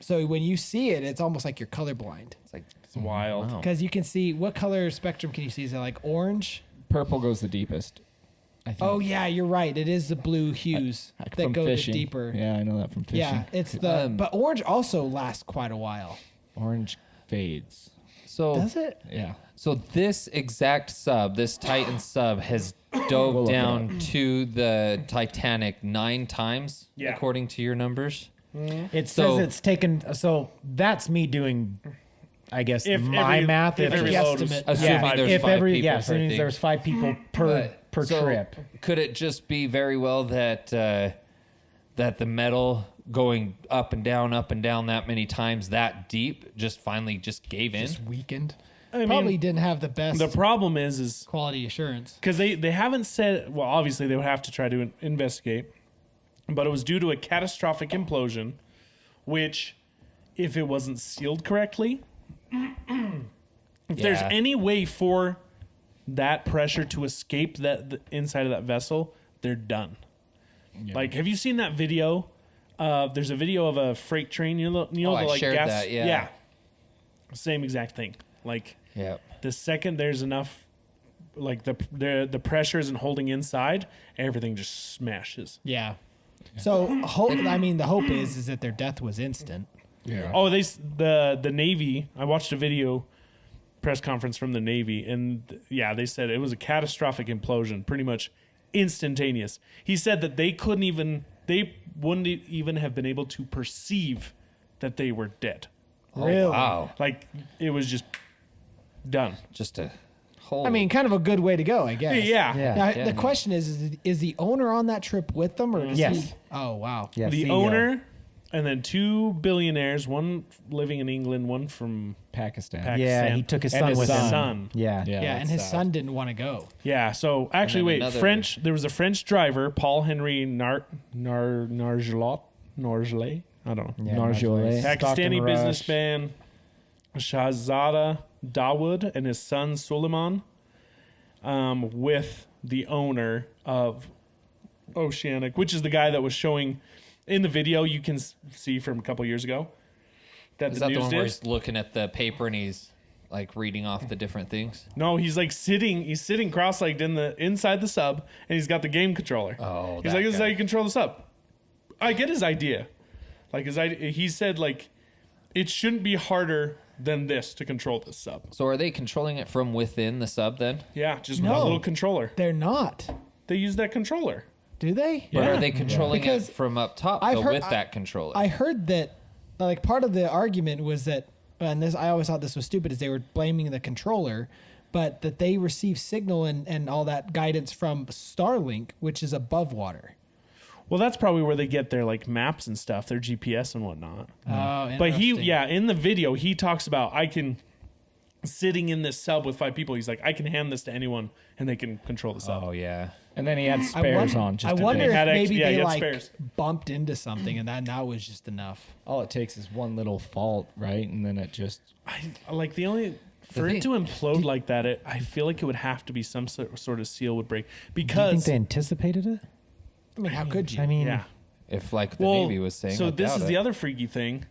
S4: So when you see it, it's almost like you're colorblind
S1: It's like
S2: It's wild.
S4: because you can see what color spectrum can you see? Is it like orange?
S5: Purple goes the deepest. I think.
S4: Oh yeah, you're right. It is the blue hues that
S5: From
S4: go
S5: fishing.
S4: the deeper.
S5: Yeah, I know that from fishing.
S4: Yeah, it's the but orange also lasts quite a while.
S5: Orange fades.
S1: so.
S4: Does it?
S5: Yeah.
S1: So this exact sub, this Titan sub, has dove
S5: look it
S1: down to the Titanic 9 times,
S2: Yeah.
S1: according to your numbers.
S3: it says
S1: So-
S3: it's taken. So that's me doing, I guess,
S2: If
S3: my
S2: every-
S3: math.
S2: if every load was
S4: Guesstimate.
S1: Assuming
S3: yeah,
S1: there's
S3: if
S1: 5
S3: every
S1: people per
S3: assuming
S1: thing.
S3: there's 5 people per
S1: So
S3: trip.
S1: Could it just be very well that that the metal going up and down that many times that deep just finally just gave in?
S4: Just weakened.
S2: I
S4: Probably
S2: mean,
S4: didn't have the best
S2: the problem is
S4: quality assurance.
S2: because they haven't said. Well, obviously they would have to try to investigate, but it was due to a catastrophic implosion, which, if it wasn't sealed correctly, if there's
S1: Yeah.
S2: any way for that pressure to escape the inside of that vessel, they're done. Like, have you seen that video? There's a video of a freight train. You know,
S1: I
S2: the like
S1: shared
S2: gas.
S1: that, yeah.
S2: Same exact thing. Like,
S1: Yeah.
S2: the second there's enough, like the pressure isn't holding inside, everything just smashes.
S4: Yeah. So I mean, the hope is that their death was instant.
S5: Yeah.
S2: Oh, the Navy. I watched a video press conference from the Navy, and yeah, they said it was a catastrophic implosion, pretty much instantaneous. He said that they wouldn't even have been able to perceive that they were dead.
S3: Really?
S1: Wow.
S2: Like, it was just done.
S1: Just a whole.
S4: I mean, kind of a good way to go, I guess.
S2: Yeah.
S3: Yeah.
S4: Now,
S1: Yeah.
S4: the question is the owner on that trip with them, or does
S3: Yes.
S4: he? Oh wow.
S3: Yeah,
S2: The
S3: CEO.
S2: owner, and then 2 billionaires, one living in England, one from
S5: Pakistan.
S2: Pakistan.
S3: Yeah, he took his
S2: And
S3: son
S2: his
S3: with
S2: son.
S3: him. Yeah.
S4: Yeah, and
S5: that's
S4: his
S5: sad.
S4: son didn't want to go.
S2: Yeah, so actually,
S1: then
S2: wait,
S1: another-
S2: there was a French driver, Paul Henry Nargeolet? I don't know.
S3: Yeah,
S5: Nargeolet.
S3: Stock
S2: Pakistani
S3: and Rush.
S2: businessman Shahzada Dawood and his son Suleiman, with the owner of Oceanic, which is the guy that was showing in the video you can see from a couple years ago. That
S1: is
S2: the
S1: that the
S2: news
S1: one where
S2: did.
S1: he's looking at the paper and he's like reading off the different things?
S2: No, he's like sitting. He's sitting cross-legged inside the sub, and he's got the game controller.
S1: Oh,
S2: he's
S1: that
S2: like, "This is how
S1: guy.
S2: you control the sub." I get his idea. Like he said, like, it shouldn't be harder than this to control this sub.
S1: So are they controlling it from within the sub then?
S2: Yeah, just
S4: No.
S2: one little controller.
S4: They're not,
S2: They use that controller.
S4: do they?
S1: But
S2: Yeah.
S1: are they controlling
S4: Because
S1: it from up top
S4: I've
S1: though,
S4: heard-
S1: with that controller?
S4: I heard that, like, part of the argument was that, and this I always thought this was stupid, is they were blaming the controller, but that they receive signal and all that guidance from Starlink, which is above water.
S2: Well, that's probably where they get their like maps and stuff, their GPS and whatnot.
S4: Oh,
S2: But
S4: interesting.
S2: in the video, he talks about I can sitting in this sub with 5 people. He's like, I can hand this to anyone and they can control the sub.
S1: Oh yeah.
S5: And then he had spares on. Just
S4: I
S5: in
S4: wonder
S5: case.
S4: if
S2: Had
S4: maybe
S2: yeah, he
S4: they
S2: had
S4: like
S2: spares.
S4: bumped into something and that was just enough.
S5: All it takes is one little fault, right? And then it just.
S2: I like the only for it to implode like that. I feel like it would have to be some sort of seal would break
S3: Do you think
S2: because
S3: they anticipated it?
S4: I mean, how could you?
S3: I mean,
S2: yeah.
S1: If like the
S2: Well,
S1: Navy was saying.
S2: so
S1: I
S2: this
S1: doubt
S2: is
S1: it.
S2: the other freaky thing.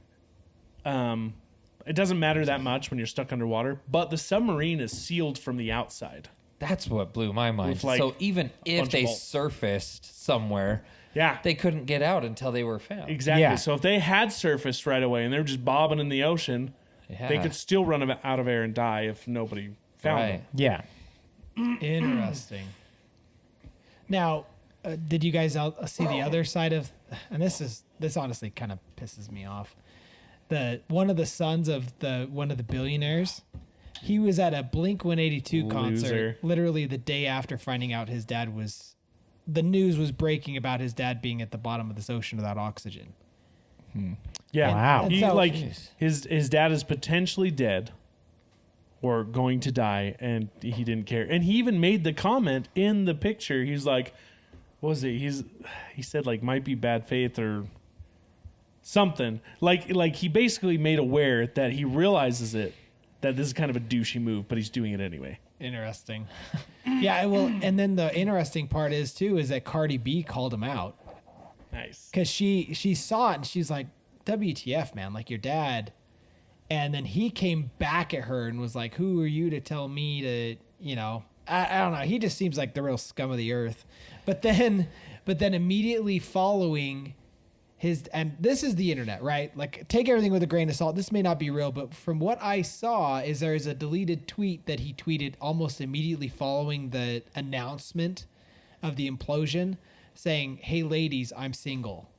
S2: It doesn't matter that much when you're stuck underwater, but the submarine is sealed from the outside.
S1: That's what blew my mind.
S2: With, like,
S1: so even if
S2: bunch
S1: they
S2: of bolts.
S1: surfaced somewhere,
S2: Yeah,
S1: they couldn't get out until they were found.
S2: exactly.
S3: Yeah.
S2: So if they had surfaced right away and they were just bobbing in the ocean,
S1: Yeah.
S2: they could still run out of air and die if nobody found
S1: Right.
S2: them.
S3: yeah.
S4: Interesting. Now, did you guys see the other side of? And this honestly kind of pisses me off. One of the sons of one of the billionaires, he was at a Blink 182 concert
S2: Loser.
S4: literally the day after finding out his dad was. The news was breaking about his dad being at the bottom of this ocean without oxygen.
S2: Yeah.
S3: Wow.
S4: And
S2: He
S4: so-
S2: like his dad is potentially dead or going to die and he didn't care. And he even made the comment in the picture. He's like, what was it? He said like might be bad faith or something. Like he basically made aware that he realizes it, that this is kind of a douchey move, but he's doing it anyway.
S4: Interesting. Yeah, well, and then the interesting part is that Cardi B called him out.
S2: Nice.
S4: Because she saw it and she's like, WTF, man, like your dad. And then he came back at her and was like, who are you to tell me to, I don't know. He just seems like the real scum of the earth. But then immediately following and this is the internet, right? Like take everything with a grain of salt. This may not be real, but from what I saw is there is a deleted tweet that he tweeted almost immediately following the announcement of the implosion saying, hey ladies, I'm single.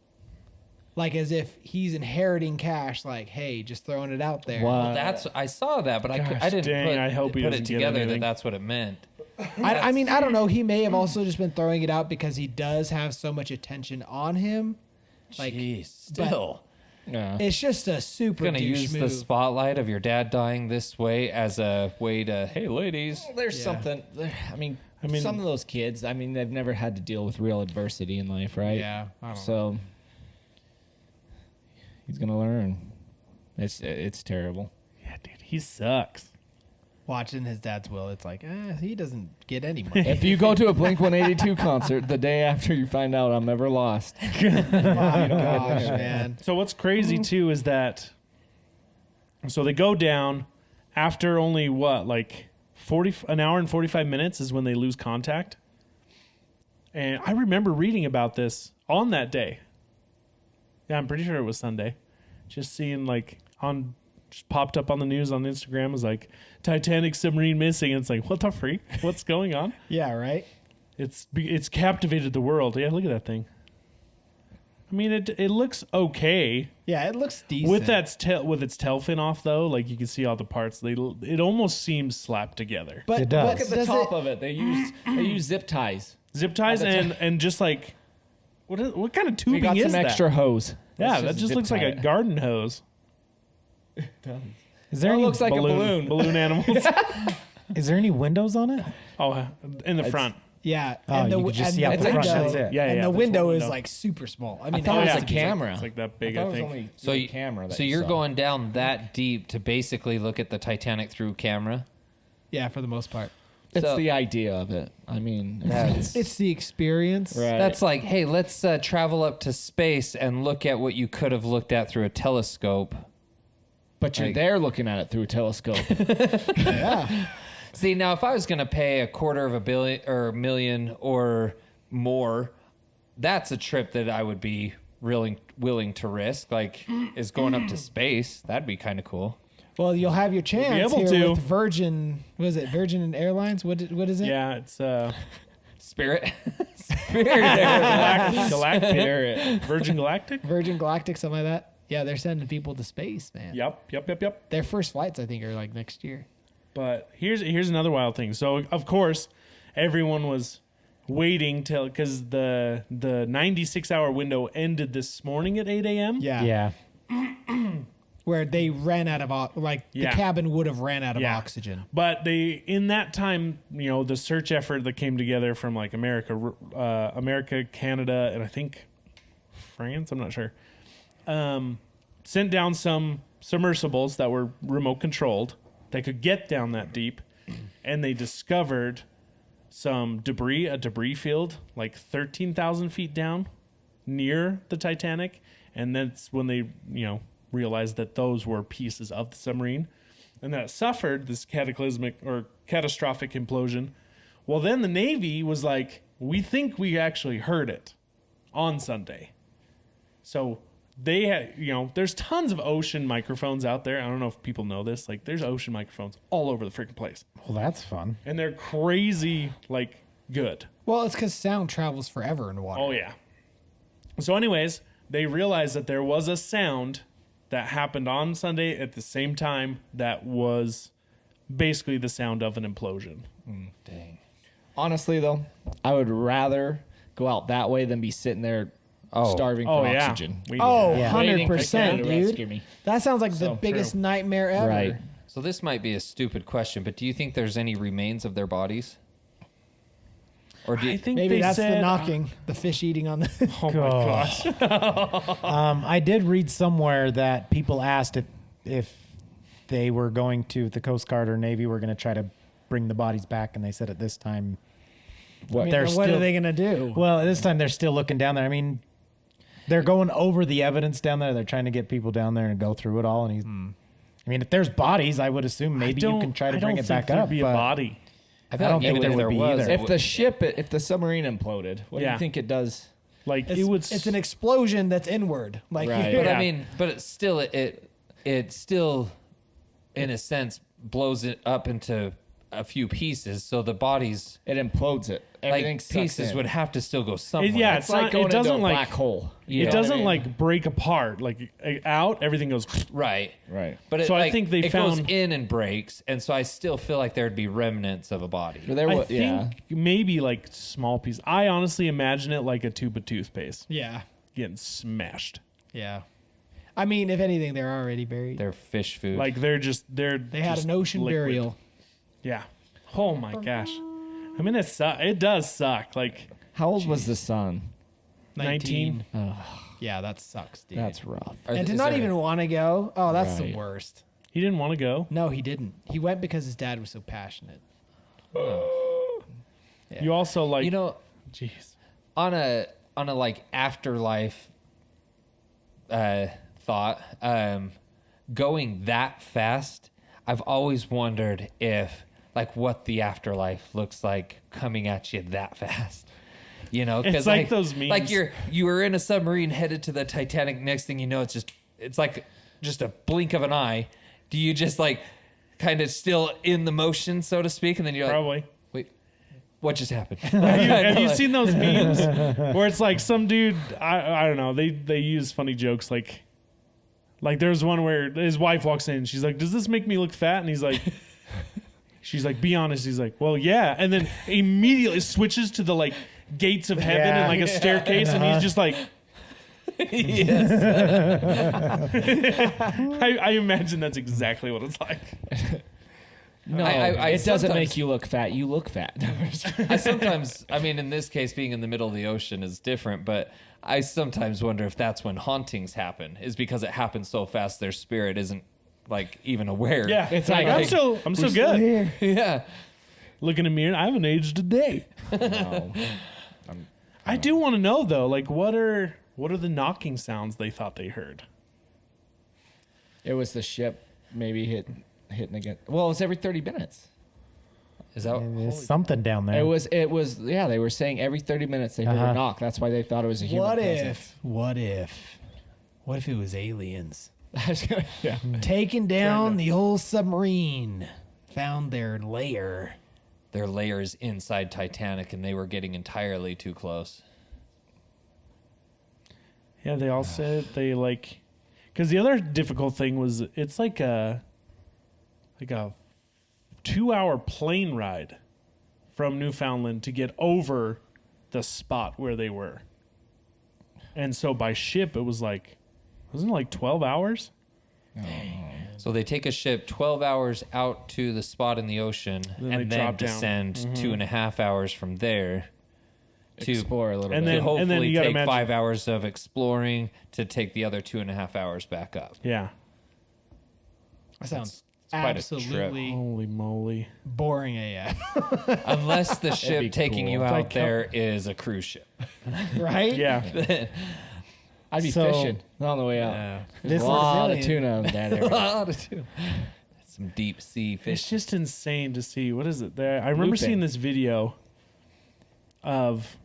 S4: Like as if he's inheriting cash, like, hey, just throwing it out there.
S5: Wow.
S1: I saw that, but I
S2: Gosh,
S1: didn't
S2: dang, I hope he
S1: put
S2: doesn't
S1: it
S2: get
S1: together that
S2: anything.
S1: that's what it meant.
S4: I mean, I don't know. He may have also just been throwing it out because he does have so much attention on him. Like,
S1: Jeez, still.
S5: Yeah.
S4: it's just a super
S1: Gonna
S4: douche
S1: use
S4: move.
S1: the spotlight of your dad dying this way as a way to, hey ladies.
S5: There's
S4: Yeah.
S5: something. I mean, some of those kids. I mean, they've never had to deal with real adversity in life, right?
S4: Yeah, I don't know.
S5: So he's gonna learn. It's terrible.
S2: Yeah, dude, he sucks.
S4: Watching his dad's will, it's like, he doesn't get any money.
S5: If you go to a Blink 182 concert the day after you find out I'm ever lost,
S4: My gosh, man.
S2: So what's crazy too is that so they go down after only like an hour and 45 minutes is when they lose contact. And I remember reading about this on that day. Yeah, I'm pretty sure it was Sunday. Just seeing just popped up on the news on Instagram was like Titanic submarine missing. And it's like, what the freak? What's going on?
S4: Yeah, right?
S2: It's captivated the world. Yeah, look at that thing. I mean, it looks okay.
S4: Yeah, it looks decent.
S2: With its tail fin off though, like you can see all the parts. It almost seems slapped together.
S4: But
S3: It does.
S4: but
S5: look at the
S4: does
S5: top
S4: it-
S5: of it. They use zip ties.
S2: Zip ties
S5: Oh, that's
S2: and just like what kind of
S5: We
S2: tubing
S5: got
S2: is
S5: some
S2: that?
S5: extra hose.
S2: Yeah,
S5: Let's
S2: that just
S5: zip
S2: looks like
S5: tie
S2: a
S5: it.
S2: garden hose.
S3: Is there
S5: It
S3: any
S5: looks like a balloon.
S2: Balloon animals.
S3: Is there any windows on it?
S2: Oh, in the front.
S4: Yeah,
S3: Oh, you could just see out
S4: the
S3: the
S5: front,
S4: window,
S3: that's it.
S2: Yeah,
S4: and
S2: yeah,
S4: the
S2: that's
S4: window
S2: one
S4: is
S2: window.
S4: like super small. I
S5: I
S4: mean,
S5: thought it was
S2: yeah,
S5: a
S2: it's
S5: camera.
S2: It's like that big,
S5: I
S2: I
S5: thought it was
S2: think.
S5: only
S1: So
S5: the camera. That
S1: So
S5: you
S1: you're
S5: saw.
S1: going down that deep to basically look at the Titanic through camera.
S4: yeah, for the most part,
S5: It's
S1: So-
S5: the idea of it. I mean,
S4: it's the experience.
S5: right.
S1: That's like, hey, let's travel up to space and look at what you could have looked at through a telescope.
S5: But you're
S1: like-
S5: there looking at it through a telescope.
S4: Yeah,
S1: See, now if I was going to pay $250 million or $1 million or more, that's a trip that I would be really willing to risk. Like, is going up to space. That'd be kind of cool.
S4: well, you'll have your chance
S2: able
S4: here
S2: to.
S4: with Virgin. What is it? Virgin Airlines. What is it?
S2: Yeah, it's
S1: Spirit.
S2: Galactic. Virgin Galactic.
S4: Virgin Galactic, something like that. Yeah, they're sending people to space, man.
S2: Yep.
S4: Their first flights, I think, are like next year.
S2: But here's another wild thing. So of course, everyone was waiting till because the 96-hour window ended this morning at 8 a.m.
S4: Yeah.
S3: Yeah.
S4: where they ran out of the cabin would have ran out of
S2: Yeah.
S4: oxygen.
S2: But in that time, the search effort that came together from like America, Canada, and I think France, I'm not sure, sent down some submersibles that were remote controlled that could get down that deep, and they discovered a debris field like 13,000 feet down near the Titanic, and that's when they realized that those were pieces of the submarine and that it suffered this cataclysmic or catastrophic implosion. Well, then the Navy was like, we think we actually heard it on Sunday. So they had, there's tons of ocean microphones out there. I don't know if people know this. Like, there's ocean microphones all over the freaking place.
S3: Well, that's fun.
S2: And they're crazy, good.
S4: Well, it's because sound travels forever in water.
S2: Oh, yeah. So anyways, they realized that there was a sound that happened on Sunday at the same time that was basically the sound of an implosion.
S5: Dang. Honestly, though, I would rather go out that way than be sitting there starving for oxygen.
S4: Oh,
S3: Yeah.
S4: 100%,
S5: Waiting for rescue
S4: dude.
S5: me.
S4: That sounds like the
S5: So
S4: biggest
S2: true.
S4: nightmare ever.
S5: Right.
S1: So this might be a stupid question, but do you think there's any remains of their bodies? Or do
S2: I
S1: you,
S2: think
S4: Maybe
S2: they
S4: that's
S2: said,
S4: the knocking, the fish eating on the.
S2: Oh my gosh.
S3: I did read somewhere that people asked if they were going to, the Coast Guard or Navy were going to try to bring the bodies back, and they said at this time,
S4: What
S3: they're
S4: are
S3: still-
S4: they gonna do?
S3: well, at this time they're still looking down there. I mean, they're going over the evidence down there. They're trying to get people down there and go through it all. And he's, I mean, if there's bodies, I would assume maybe you can try to bring it back
S2: there'd
S3: up.
S2: be a
S3: but
S2: body.
S1: I
S3: don't think there would be either.
S5: If the submarine imploded, what do
S2: Yeah.
S5: you think it does?
S4: It's an explosion that's inward. Like,
S5: Right.
S1: But
S2: Yeah.
S1: I mean, but it's still it still, in a sense, blows it up into a few pieces. So the bodies,
S5: It implodes it. Everything
S1: like
S5: sucks
S1: pieces,
S5: in.
S1: would have to still go somewhere.
S2: yeah,
S5: It's like going
S2: it doesn't
S5: into a
S2: like
S5: black hole. You
S2: it
S5: know
S2: doesn't
S5: what I mean?
S2: break apart. Out, everything goes.
S1: right.
S5: Right.
S1: But it,
S2: So I
S1: like,
S2: think they
S1: it goes
S2: found-
S1: in and breaks, and so I still feel like there'd be remnants of a body.
S5: But there
S2: I
S5: was,
S2: think maybe small pieces. I honestly imagine it like a tube of toothpaste
S4: yeah,
S2: getting smashed.
S4: yeah. I mean, if anything, they're already buried.
S1: They're fish food.
S4: They had an ocean burial.
S2: Yeah. Oh my gosh. I mean, it does suck.
S5: How old was the son?
S2: 19.
S4: Yeah, that sucks, dude.
S5: That's rough.
S4: and to
S1: is
S4: not
S1: there-
S4: even want to go. Oh, that's the
S5: Right.
S4: worst.
S2: He didn't want to go.
S4: No, he didn't. He went because his dad was so passionate. Yeah.
S2: You also jeez.
S1: on a like afterlife thought, going that fast, I've always wondered if what the afterlife looks like coming at you that fast. Because
S2: It's like those memes.
S1: Like you were in a submarine headed to the Titanic. Next thing you know, it's like just a blink of an eye. Do you just kind of still in the motion, so to speak, and then you're like,
S2: Probably.
S1: wait, what just happened?
S2: Have you seen those memes where it's like some dude? I don't know. They use funny jokes like there's one where his wife walks in. She's like, "Does this make me look fat?" And he's like, "She's like, be honest." He's like, "Well, yeah." And then immediately switches to the gates of heaven
S3: Yeah.
S2: and a staircase, and he's just like.
S1: Yes.
S2: I imagine that's exactly what it's like.
S5: No,
S1: I
S5: it doesn't
S1: sometimes-
S5: make you look fat. You look fat.
S1: I sometimes, in this case, being in the middle of the ocean is different, but I sometimes wonder if that's when hauntings happen, is because it happens so fast their spirit isn't even aware.
S2: Yeah,
S5: It's
S2: like
S5: like-
S2: I'm still good.
S1: Yeah.
S2: Look in a mirror. I haven't aged a day.
S5: No.
S2: I do want to know though, what are the knocking sounds they thought they heard?
S5: It was the ship maybe hitting again. Well, it was every 30 minutes.
S1: Is that
S3: there's something down there.
S5: It was yeah, they were saying every 30 minutes they heard a knock. That's why they thought it was a human presence.
S4: What if it was aliens
S5: yeah.
S4: taking down the old submarine? Found their lair.
S1: their layers inside Titanic and they were getting entirely too close?
S2: Yeah, they all said they because the other difficult thing was it's like a 2-hour plane ride from Newfoundland to get over the spot where they were. And so by ship, it was wasn't it 12 hours?
S1: So they take a ship 12 hours out to the spot in the ocean
S2: Then
S1: and
S2: they
S1: then
S2: drop down.
S1: descend 2.5 hours from there to
S5: Explore a little
S2: And
S5: bit.
S2: then-
S1: hopefully
S2: you gotta
S1: take
S2: imagine-
S1: 5 hours of exploring to take the other 2.5 hours back up.
S2: Yeah.
S4: That sounds
S1: quite a
S4: absolutely
S2: Holy moly.
S4: boring AF.
S1: Unless the
S5: be
S1: ship taking
S5: cool.
S1: you
S2: It's
S1: out
S2: like
S1: there is a cruise ship.
S4: right?
S2: Yeah.
S5: I'd be
S3: So-
S5: fishing on the way out.
S3: This
S5: There's
S3: is
S5: a lot of
S4: Brazilian.
S5: tuna in that area.
S1: Some deep sea
S2: It's
S1: fish.
S2: just insane to see. What is it there? I remember
S5: Looping.
S2: seeing this video of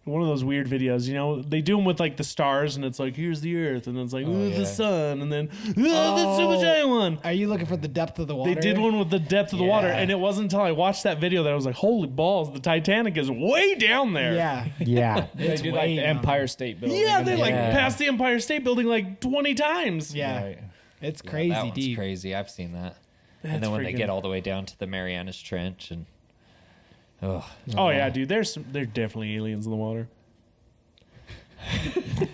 S2: one of those weird videos. You know, they do them with like the stars, and it's like, here's the Earth, and then it's like, ooh,
S1: yeah.
S2: the sun, and then the super giant one.
S4: Are you looking for the depth of the water?
S2: They did one with the depth of the water,
S4: Yeah.
S2: and it wasn't until I watched that video that I was like, holy balls, the Titanic is way down there.
S4: Yeah.
S3: Yeah.
S5: They
S4: It's
S5: do
S4: way
S5: like the
S4: down
S5: Empire State Building.
S2: Yeah,
S5: and
S2: they
S5: then-
S2: like
S1: Yeah.
S2: passed the Empire State Building like 20 times.
S4: Yeah.
S5: Right.
S4: It's
S1: Yeah,
S4: crazy
S1: that one's
S4: deep.
S1: crazy. I've seen that.
S2: That's
S1: and then when they
S2: freaking-
S1: get all the way down to the Marianas Trench and
S2: Oh yeah, dude, there definitely aliens in the water.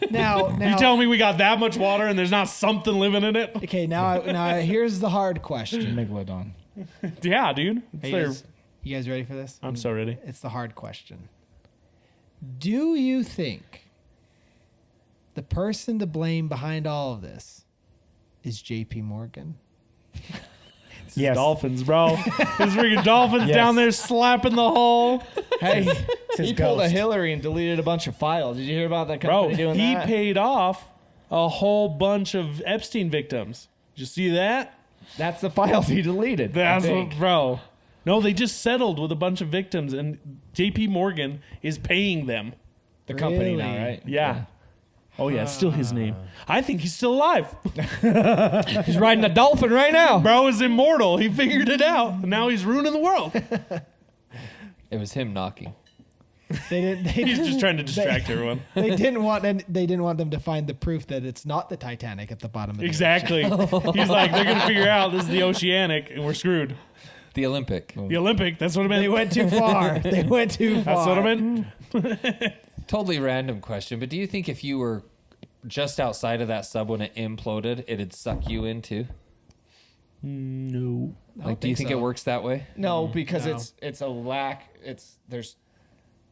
S4: Now,
S2: You tell me we got that much water and there's not something living in it?
S4: okay, now here's the hard question.
S5: Megalodon.
S2: Yeah, dude.
S4: Are
S2: It's
S4: you
S2: there.
S4: you guys ready for this?
S2: I'm so ready.
S4: It's the hard question. Do you think the person to blame behind all of this is JP Morgan?
S3: Yes.
S2: Dolphins, bro. There's freaking dolphins
S3: Yes.
S2: down there slapping the hull.
S5: Hey,
S3: It's his
S5: he pulled a
S3: ghost.
S5: Hillary and deleted a bunch of files. Did you hear about that
S2: Bro,
S5: company doing
S2: he
S5: that?
S2: paid off a whole bunch of Epstein victims. Did you see that?
S5: That's the files he deleted. I
S2: That's
S5: think.
S2: what, bro. No, they just settled with a bunch of victims, and JP Morgan is paying them.
S5: The company now,
S4: Really?
S5: right?
S2: Yeah. Oh, yeah, it's still his name. I think he's still alive.
S5: He's riding a dolphin right now.
S2: Bro is immortal. He figured it out. Now he's ruining the world.
S1: it was him knocking.
S4: They didn't. They
S2: He's
S4: didn't,
S2: just trying to distract everyone.
S4: They didn't want. They didn't want them to find the proof that it's not the Titanic at the bottom of the
S2: Exactly. He's like, they're going to figure out this is the Oceanic, and we're screwed.
S1: The Olympic.
S2: The Olympic, that's what I meant.
S4: They went too far. They went too far.
S2: That's what I meant.
S1: Totally random question, but do you think if you were just outside of that sub when it imploded, it'd suck you into?
S2: No.
S1: Like, do you think it works that way?
S5: No, because
S4: No.
S5: it's a lack. There's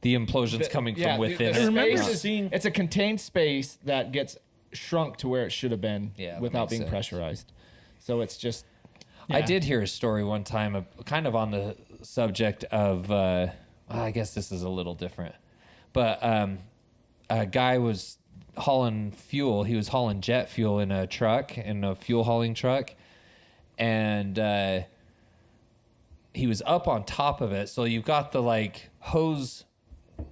S1: The implosion's coming from within.
S5: The
S1: it.
S2: remember
S5: space is-
S2: seeing-
S5: it's a contained space that gets shrunk to where it should have been
S1: Yeah, that
S5: without
S1: makes
S5: being
S1: sense.
S5: pressurized. So it's just
S1: I did hear a story one time, kind of on the subject of. I guess this is a little different, but a guy was hauling fuel. He was hauling jet fuel in a truck, in a fuel hauling truck, and he was up on top of it. So you've got the like hose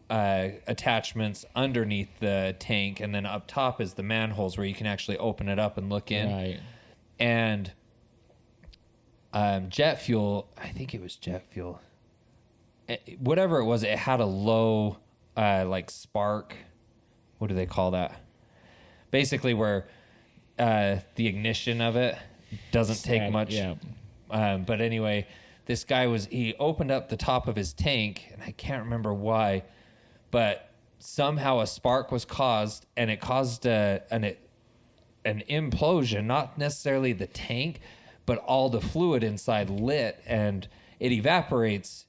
S1: attachments underneath the tank, and then up top is the manholes where you can actually open it up and look in.
S5: right.
S1: And jet fuel, I think it was jet fuel. Whatever it was, it had a low like spark. What do they call that? Basically, where the ignition of it doesn't take
S5: Static,
S1: much.
S5: yeah.
S1: But anyway, this guy he opened up the top of his tank, and I can't remember why, but somehow a spark was caused, and it caused an implosion. Not necessarily the tank, but all the fluid inside lit, and it evaporates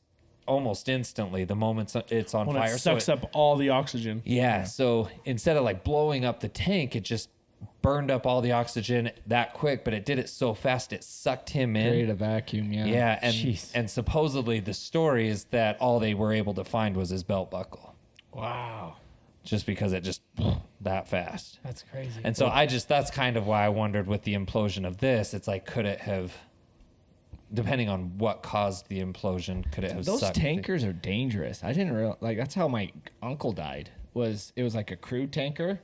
S1: almost instantly the moment it's on
S2: When
S1: fire.
S2: it sucks up all the oxygen.
S1: Yeah, so instead of like blowing up the tank, it just burned up all the oxygen that quick, but it did it so fast it sucked him in.
S5: Create a vacuum, yeah.
S1: Yeah, and
S3: Jeez.
S1: and supposedly the story is that all they were able to find was his belt buckle,
S4: Wow,
S1: just because it just that fast.
S4: that's crazy.
S1: And so that's kind of why I wondered with the implosion of this. It's like, could it have, depending on what caused the implosion, could it have
S5: Those
S1: sucked the-
S5: tankers are dangerous. I didn't realize. Like that's how my uncle died. It was like a crude tanker,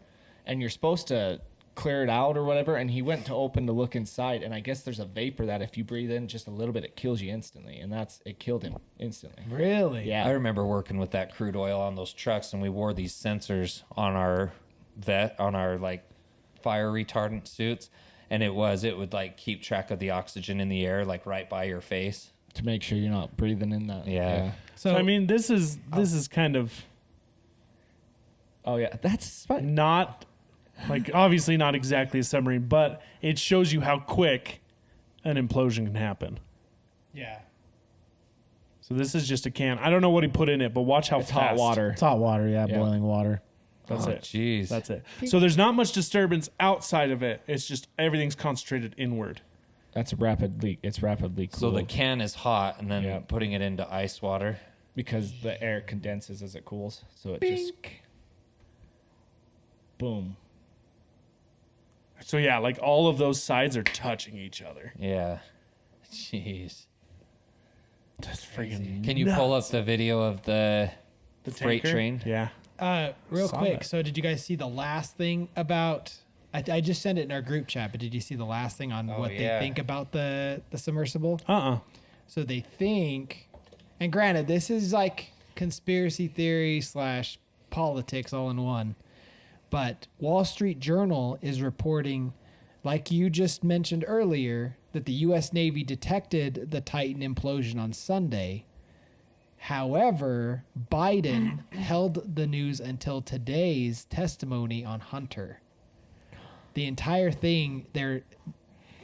S5: and you're supposed to clear it out or whatever. And he went to open to look inside, and I guess there's a vapor that if you breathe in just a little bit, it kills you instantly. And it killed him instantly.
S4: Really?
S5: Yeah.
S1: I remember working with that crude oil on those trucks, and we wore these sensors on our like fire retardant suits, and it would like keep track of the oxygen in the air, like right by your face.
S5: To make sure you're not breathing in that.
S1: Yeah.
S2: So I mean, this is kind of
S5: Oh yeah, that's fine.
S2: not Like, obviously not exactly a submarine, but it shows you how quick an implosion can happen.
S4: Yeah.
S2: So this is just a can. I don't know what he put in it, but watch how
S5: It's
S2: fast.
S5: hot water.
S3: It's hot water,
S5: Yeah.
S3: boiling water.
S2: That's it.
S1: Jeez.
S2: That's it. So there's not much disturbance outside of it. It's just everything's concentrated inward.
S5: That's rapidly. It's rapidly
S1: So
S5: cooled
S1: the can is hot, and then
S5: Yeah.
S1: putting it into ice water.
S5: because the air condenses as it cools, so it just boom.
S2: So yeah, like all of those sides are touching each other.
S1: Yeah. Jeez.
S2: That's freaking.
S1: Can you pull up the video of the freight
S2: tanker?
S1: train?
S2: Yeah.
S4: Real
S2: Saw
S4: quick.
S2: that.
S4: So did you guys see the last thing about? I just sent it in our group chat, but did you see the last thing on what
S1: yeah.
S4: they think about the submersible? So they think, and granted, this is like conspiracy theory / politics all in one, but Wall Street Journal is reporting, like you just mentioned earlier, that the U.S. Navy detected the Titan implosion on Sunday. However, Biden held the news until today's testimony on Hunter. The entire thing, they're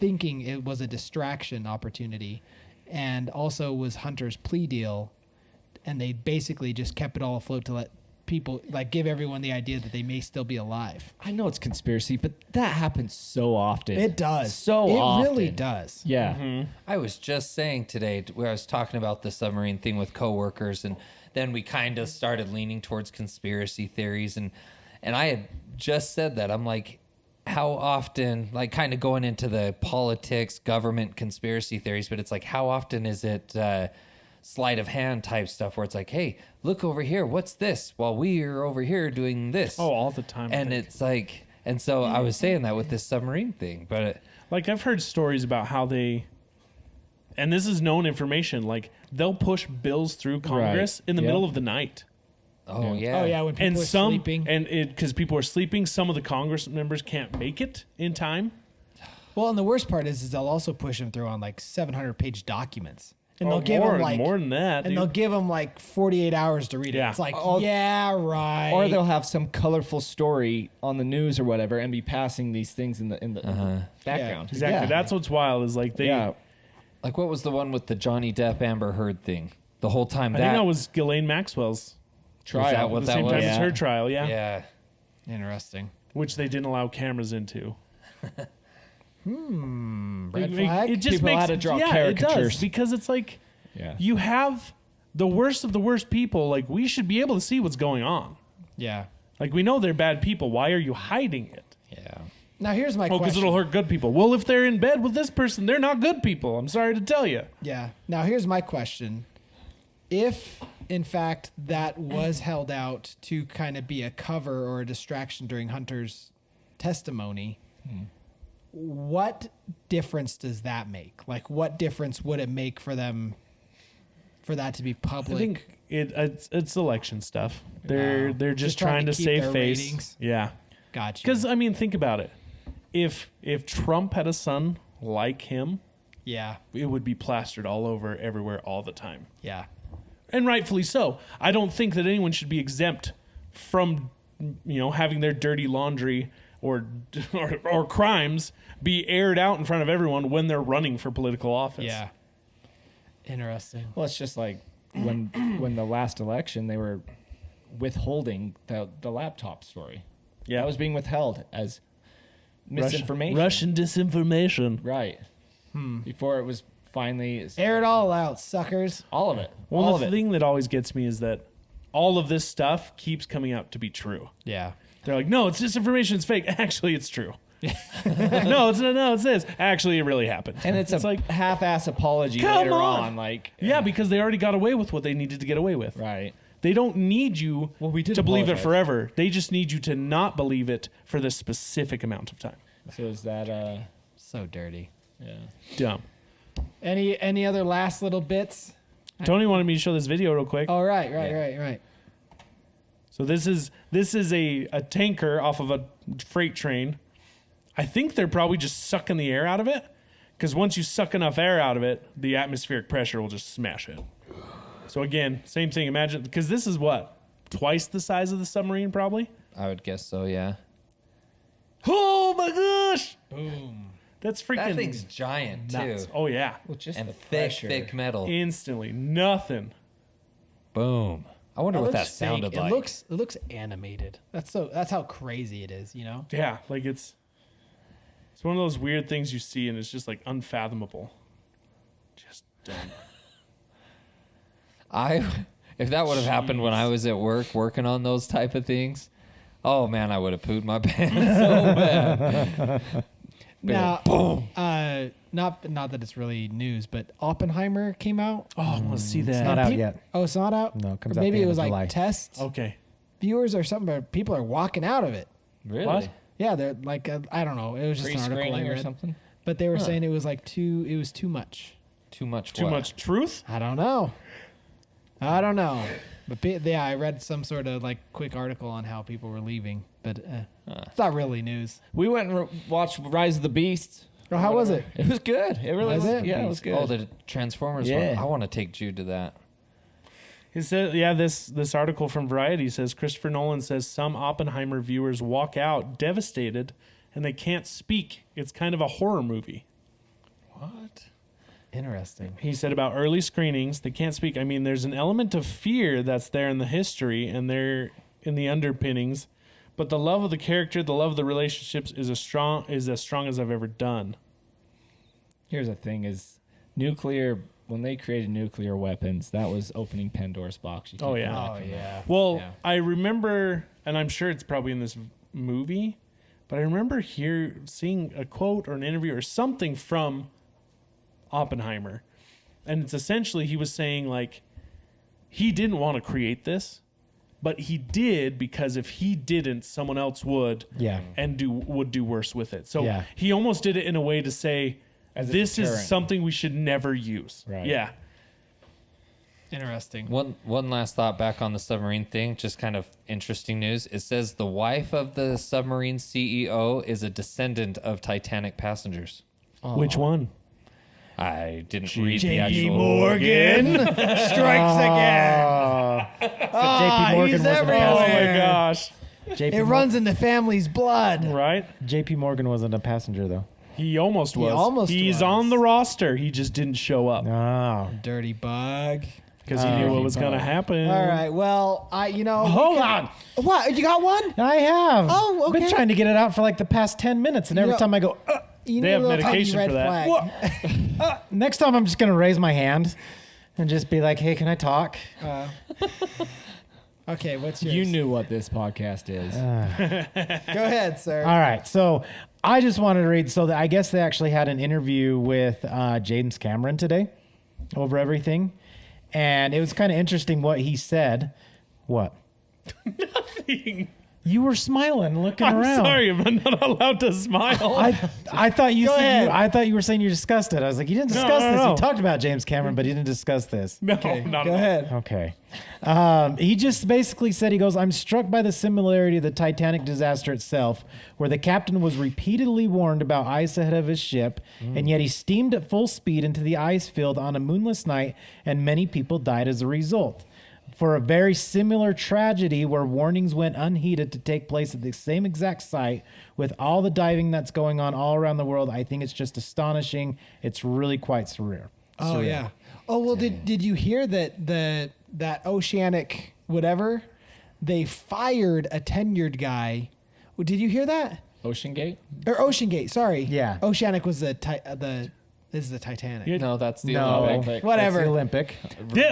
S4: thinking it was a distraction opportunity, and also was Hunter's plea deal, and they basically just kept it all afloat to let people, like, give everyone the idea that they may still be alive.
S5: I know it's conspiracy, but that happens so often.
S4: It does.
S5: So
S4: it
S5: often.
S4: really does.
S5: Yeah.
S1: I was just saying today where I was talking about the submarine thing with coworkers, and then we kind of started leaning towards conspiracy theories, and I had just said that. I'm like, how often, like, kind of going into the politics, government conspiracy theories, but it's like, how often is it sleight of hand type stuff where it's like, hey, look over here, what's this? While we are over here doing this.
S2: Oh, all the time. I
S1: and
S2: think.
S1: it's like, and so I was saying that with this submarine thing, but
S2: Like, I've heard stories about how they, and this is known information, like they'll push bills through Congress in the
S5: Yep.
S2: middle of the night.
S1: oh yeah,
S4: Oh yeah, when people
S2: And
S4: are
S2: some,
S4: sleeping.
S2: and because people are sleeping, some of the Congress members can't make it in time.
S4: Well, and the worst part is they'll also push them through on like 700-page documents, and
S2: Oh,
S4: they'll give them like
S2: more than that.
S4: and
S2: dude.
S4: they'll give them like 48 hours to read it.
S2: Yeah.
S4: It's like,
S5: Oh,
S4: yeah, right.
S5: Or they'll have some colorful story on the news or whatever, and be passing these things in the background.
S2: Exactly.
S4: Yeah.
S2: That's what's wild is like they.
S5: Yeah.
S1: like what was the one with the Johnny Depp Amber Heard thing? The whole time
S2: I think that was Ghislaine Maxwell's
S5: Try
S1: that
S5: out.
S1: what
S2: at the
S1: that
S2: same
S1: was?
S2: time as
S5: Yeah.
S2: her trial. Yeah.
S1: yeah.
S4: Interesting.
S2: Which they didn't allow cameras into.
S4: Red
S2: It-
S4: flag.
S2: It just
S5: People
S2: makes
S5: had to draw
S2: It
S5: caricatures.
S2: does, because it's like
S5: Yeah.
S2: you have the worst of the worst people. Like, we should be able to see what's going on.
S4: Yeah.
S2: Like, we know they're bad people. Why are you hiding it?
S1: Yeah.
S4: Now here's my
S2: Oh, because
S4: question.
S2: it'll hurt good people. Well, if they're in bed with this person, they're not good people. I'm sorry to tell you.
S4: Yeah. Now here's my question. If in fact that was held out to kind of be a cover or a distraction during Hunter's testimony, what difference does that make? Like, what difference would it make for them for that to be public?
S2: I think it's election stuff. They're
S4: Wow.
S2: just trying to
S4: keep
S2: save
S4: their
S2: face.
S4: ratings.
S2: Yeah.
S4: Gotcha.
S2: Because I mean, think about it. If Trump had a son like him,
S4: yeah.
S2: it would be plastered all over everywhere all the time.
S4: Yeah.
S2: And rightfully so. I don't think that anyone should be exempt from, having their dirty laundry or crimes be aired out in front of everyone when they're running for political office.
S4: Yeah. Interesting.
S5: Well, it's just like when the last election they were withholding the laptop story.
S2: Yeah.
S5: That was being withheld as misinformation.
S2: Russian disinformation.
S5: Right. Before it was finally
S4: Air it all out, suckers.
S5: all of it.
S2: Well,
S5: all
S2: the
S5: of it.
S2: thing that always gets me is that all of this stuff keeps coming out to be true.
S4: Yeah.
S2: They're like, no, it's disinformation. It's fake. Actually, it's true. No, it's this. Actually, it really happened.
S5: And it's a
S2: like,
S5: half-ass apology
S2: Come
S5: later
S2: on.
S5: on. Like,
S2: yeah, because they already got away with what they needed to get away with.
S5: right.
S2: They don't need you
S5: Well, we did
S2: to believe it
S5: apologize.
S2: forever. They just need you to not believe it for the specific amount of time.
S5: So is that
S4: So dirty.
S5: yeah.
S2: Dumb.
S4: Any other last little bits?
S2: Tony wanted me to show this video real quick.
S4: Oh, right.
S2: So this is a tanker off of a freight train. I think they're probably just sucking the air out of it, because once you suck enough air out of it, the atmospheric pressure will just smash it. So again, same thing. Imagine, because this is what, twice the size of the submarine, probably.
S1: I would guess so. Yeah.
S2: Oh my gosh!
S4: Boom.
S2: That's freaking
S1: That thing's giant
S2: nuts.
S1: too.
S2: Oh yeah,
S5: Well, just
S1: And
S5: the
S1: thick,
S5: pressure.
S1: thick metal.
S2: instantly nothing.
S1: Boom. I wonder what that
S4: looks fake.
S1: sounded like.
S4: It looks animated. That's how crazy it is, you know?
S2: Yeah, like it's one of those weird things you see and it's just like unfathomable. Just dumb.
S1: If that would have happened when I was at work working on those type of things, oh man, I would have pooed my pants so bad.
S4: Now, not that it's really news, but Oppenheimer came out.
S2: Oh, I want to see that.
S3: It's not out yet.
S4: Oh, it's not out?
S3: No, it comes
S4: Or
S3: out
S4: maybe
S3: the
S4: it
S3: end
S4: was
S3: of
S4: like
S3: July.
S4: test
S2: Okay.
S4: viewers or something, but people are walking out of it.
S1: Really?
S2: What?
S4: Yeah, they're like, I don't know. It was just an article I
S1: Pre-screening or
S4: read.
S1: something?
S4: But they were saying it was like it was too much.
S1: Too much.
S2: Too
S1: what?
S2: much truth?
S4: I don't know. But yeah, I read some sort of like quick article on how people were leaving, but it's not really news.
S5: We went and watched Rise of the Beast.
S4: Oh, how was it?
S5: It was good. It really
S4: Was
S5: was.
S4: it?
S5: Yeah, it was good.
S1: Oh, the Transformers
S5: Yeah.
S1: one. I want to take Jude to that.
S2: He said, yeah, this article from Variety says Christopher Nolan says some Oppenheimer viewers walk out devastated and they can't speak. It's kind of a horror movie.
S1: What?
S4: Interesting.
S2: He said about early screenings, they can't speak. I mean, there's an element of fear that's there in the history and there in the underpinnings, but the love of the character, the love of the relationships is as strong as I've ever done.
S5: Here's the thing: is nuclear. When they created nuclear weapons, that was opening Pandora's box. You
S2: Oh,
S5: can't
S2: yeah.
S5: go back
S4: Oh
S5: from that.
S4: yeah.
S2: Well,
S4: Yeah.
S2: I remember, and I'm sure it's probably in this movie, but I remember seeing a quote or an interview or something from Oppenheimer. And it's essentially, he was saying like, he didn't want to create this, but he did because if he didn't, someone else would
S3: Yeah.
S2: and would do worse with it. So
S3: Yeah.
S2: he almost did it in a way to say,
S5: As a
S2: this is
S5: deterrent.
S2: something we should never use.
S5: Right.
S2: Yeah.
S4: Interesting.
S1: One last thought back on the submarine thing, just kind of interesting news. It says the wife of the submarine CEO is a descendant of Titanic passengers.
S2: Which one?
S1: I didn't read the actual.
S2: Morgan.
S4: Strikes again.
S3: JP Morgan
S4: he's
S3: wasn't a
S4: everywhere.
S2: Oh
S3: passenger.
S2: my gosh.
S3: JP
S4: It runs in the family's blood.
S2: Right?
S3: JP Morgan wasn't a passenger though.
S2: He almost was.
S4: almost
S2: He's
S4: was.
S2: on the roster. He just didn't show up
S3: Oh.
S4: Dirty bug.
S2: because he knew what was going to happen.
S4: All right. Well,
S3: Hold on.
S4: What? You got one?
S3: I have.
S4: Oh,
S3: I've been
S4: okay.
S3: trying to get it out for like the past 10 minutes, and every
S4: know-
S3: time I go,
S4: You
S2: They
S4: need
S2: have
S4: a little tiny
S2: medication
S4: red
S2: for that.
S4: flag.
S3: next time I'm just going to raise my hand and just be like, hey, can I talk?
S4: Okay, what's yours?
S5: You knew what this podcast is.
S4: Go ahead, sir.
S3: All right. So I just wanted to read. So I guess they actually had an interview with James Cameron today over everything. And it was kind of interesting what he said. What?
S2: Nothing.
S3: You were smiling, looking
S2: I'm
S3: around.
S2: sorry, I'm not allowed to smile.
S3: I thought you
S4: Go
S3: said
S4: ahead.
S3: I thought you were saying you're disgusted. I was like, you didn't discuss this.
S2: no.
S3: You talked about James Cameron, but you didn't discuss this.
S2: no,
S4: Okay,
S2: not
S4: go
S2: at all.
S4: ahead.
S3: Okay. He just basically said, he goes, I'm struck by the similarity of the Titanic disaster itself, where the captain was repeatedly warned about ice ahead of his ship, and yet he steamed at full speed into the ice field on a moonless night, and many people died as a result. For a very similar tragedy where warnings went unheeded to take place at the same exact site with all the diving that's going on all around the world, I think it's just astonishing. It's really quite surreal.
S4: Oh yeah. Oh well, did you hear that that Oceanic whatever they fired a tenured guy? Well, did you hear that?
S5: Ocean Gate?
S4: Or Ocean Gate? Sorry.
S3: Yeah.
S4: Oceanic was the this is the Titanic.
S2: Yeah.
S1: No, that's the
S3: No,
S1: Olympic.
S4: Whatever.
S3: That's the Olympic.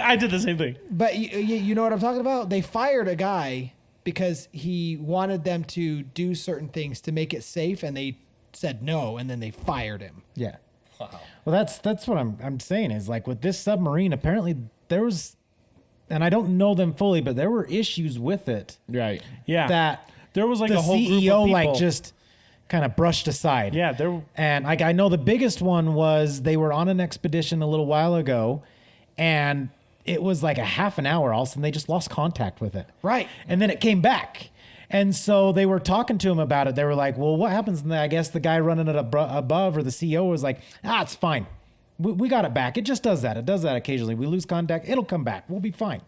S2: I did the same thing.
S4: But you know what I'm talking about? They fired a guy because he wanted them to do certain things to make it safe, and they said no, and then they fired him.
S3: Yeah. Wow. Well, that's what I'm saying is like with this submarine, apparently there was, and I don't know them fully, but there were issues with it
S5: Right.
S2: Yeah.
S3: that
S2: there was like
S3: the
S2: a whole group of
S3: CEO
S2: people.
S3: like just kind of brushed aside.
S2: Yeah, there.
S3: And like I know the biggest one was they were on an expedition a little while ago, and it was like a half an hour. All of a sudden they just lost contact with it.
S4: Right.
S3: And then it came back. And so they were talking to him about it. They were like, well, what happens? And I guess the guy running it above or the CEO was like, it's fine. We got it back. It just does that. It does that occasionally. We lose contact. It'll come back. We'll be fine.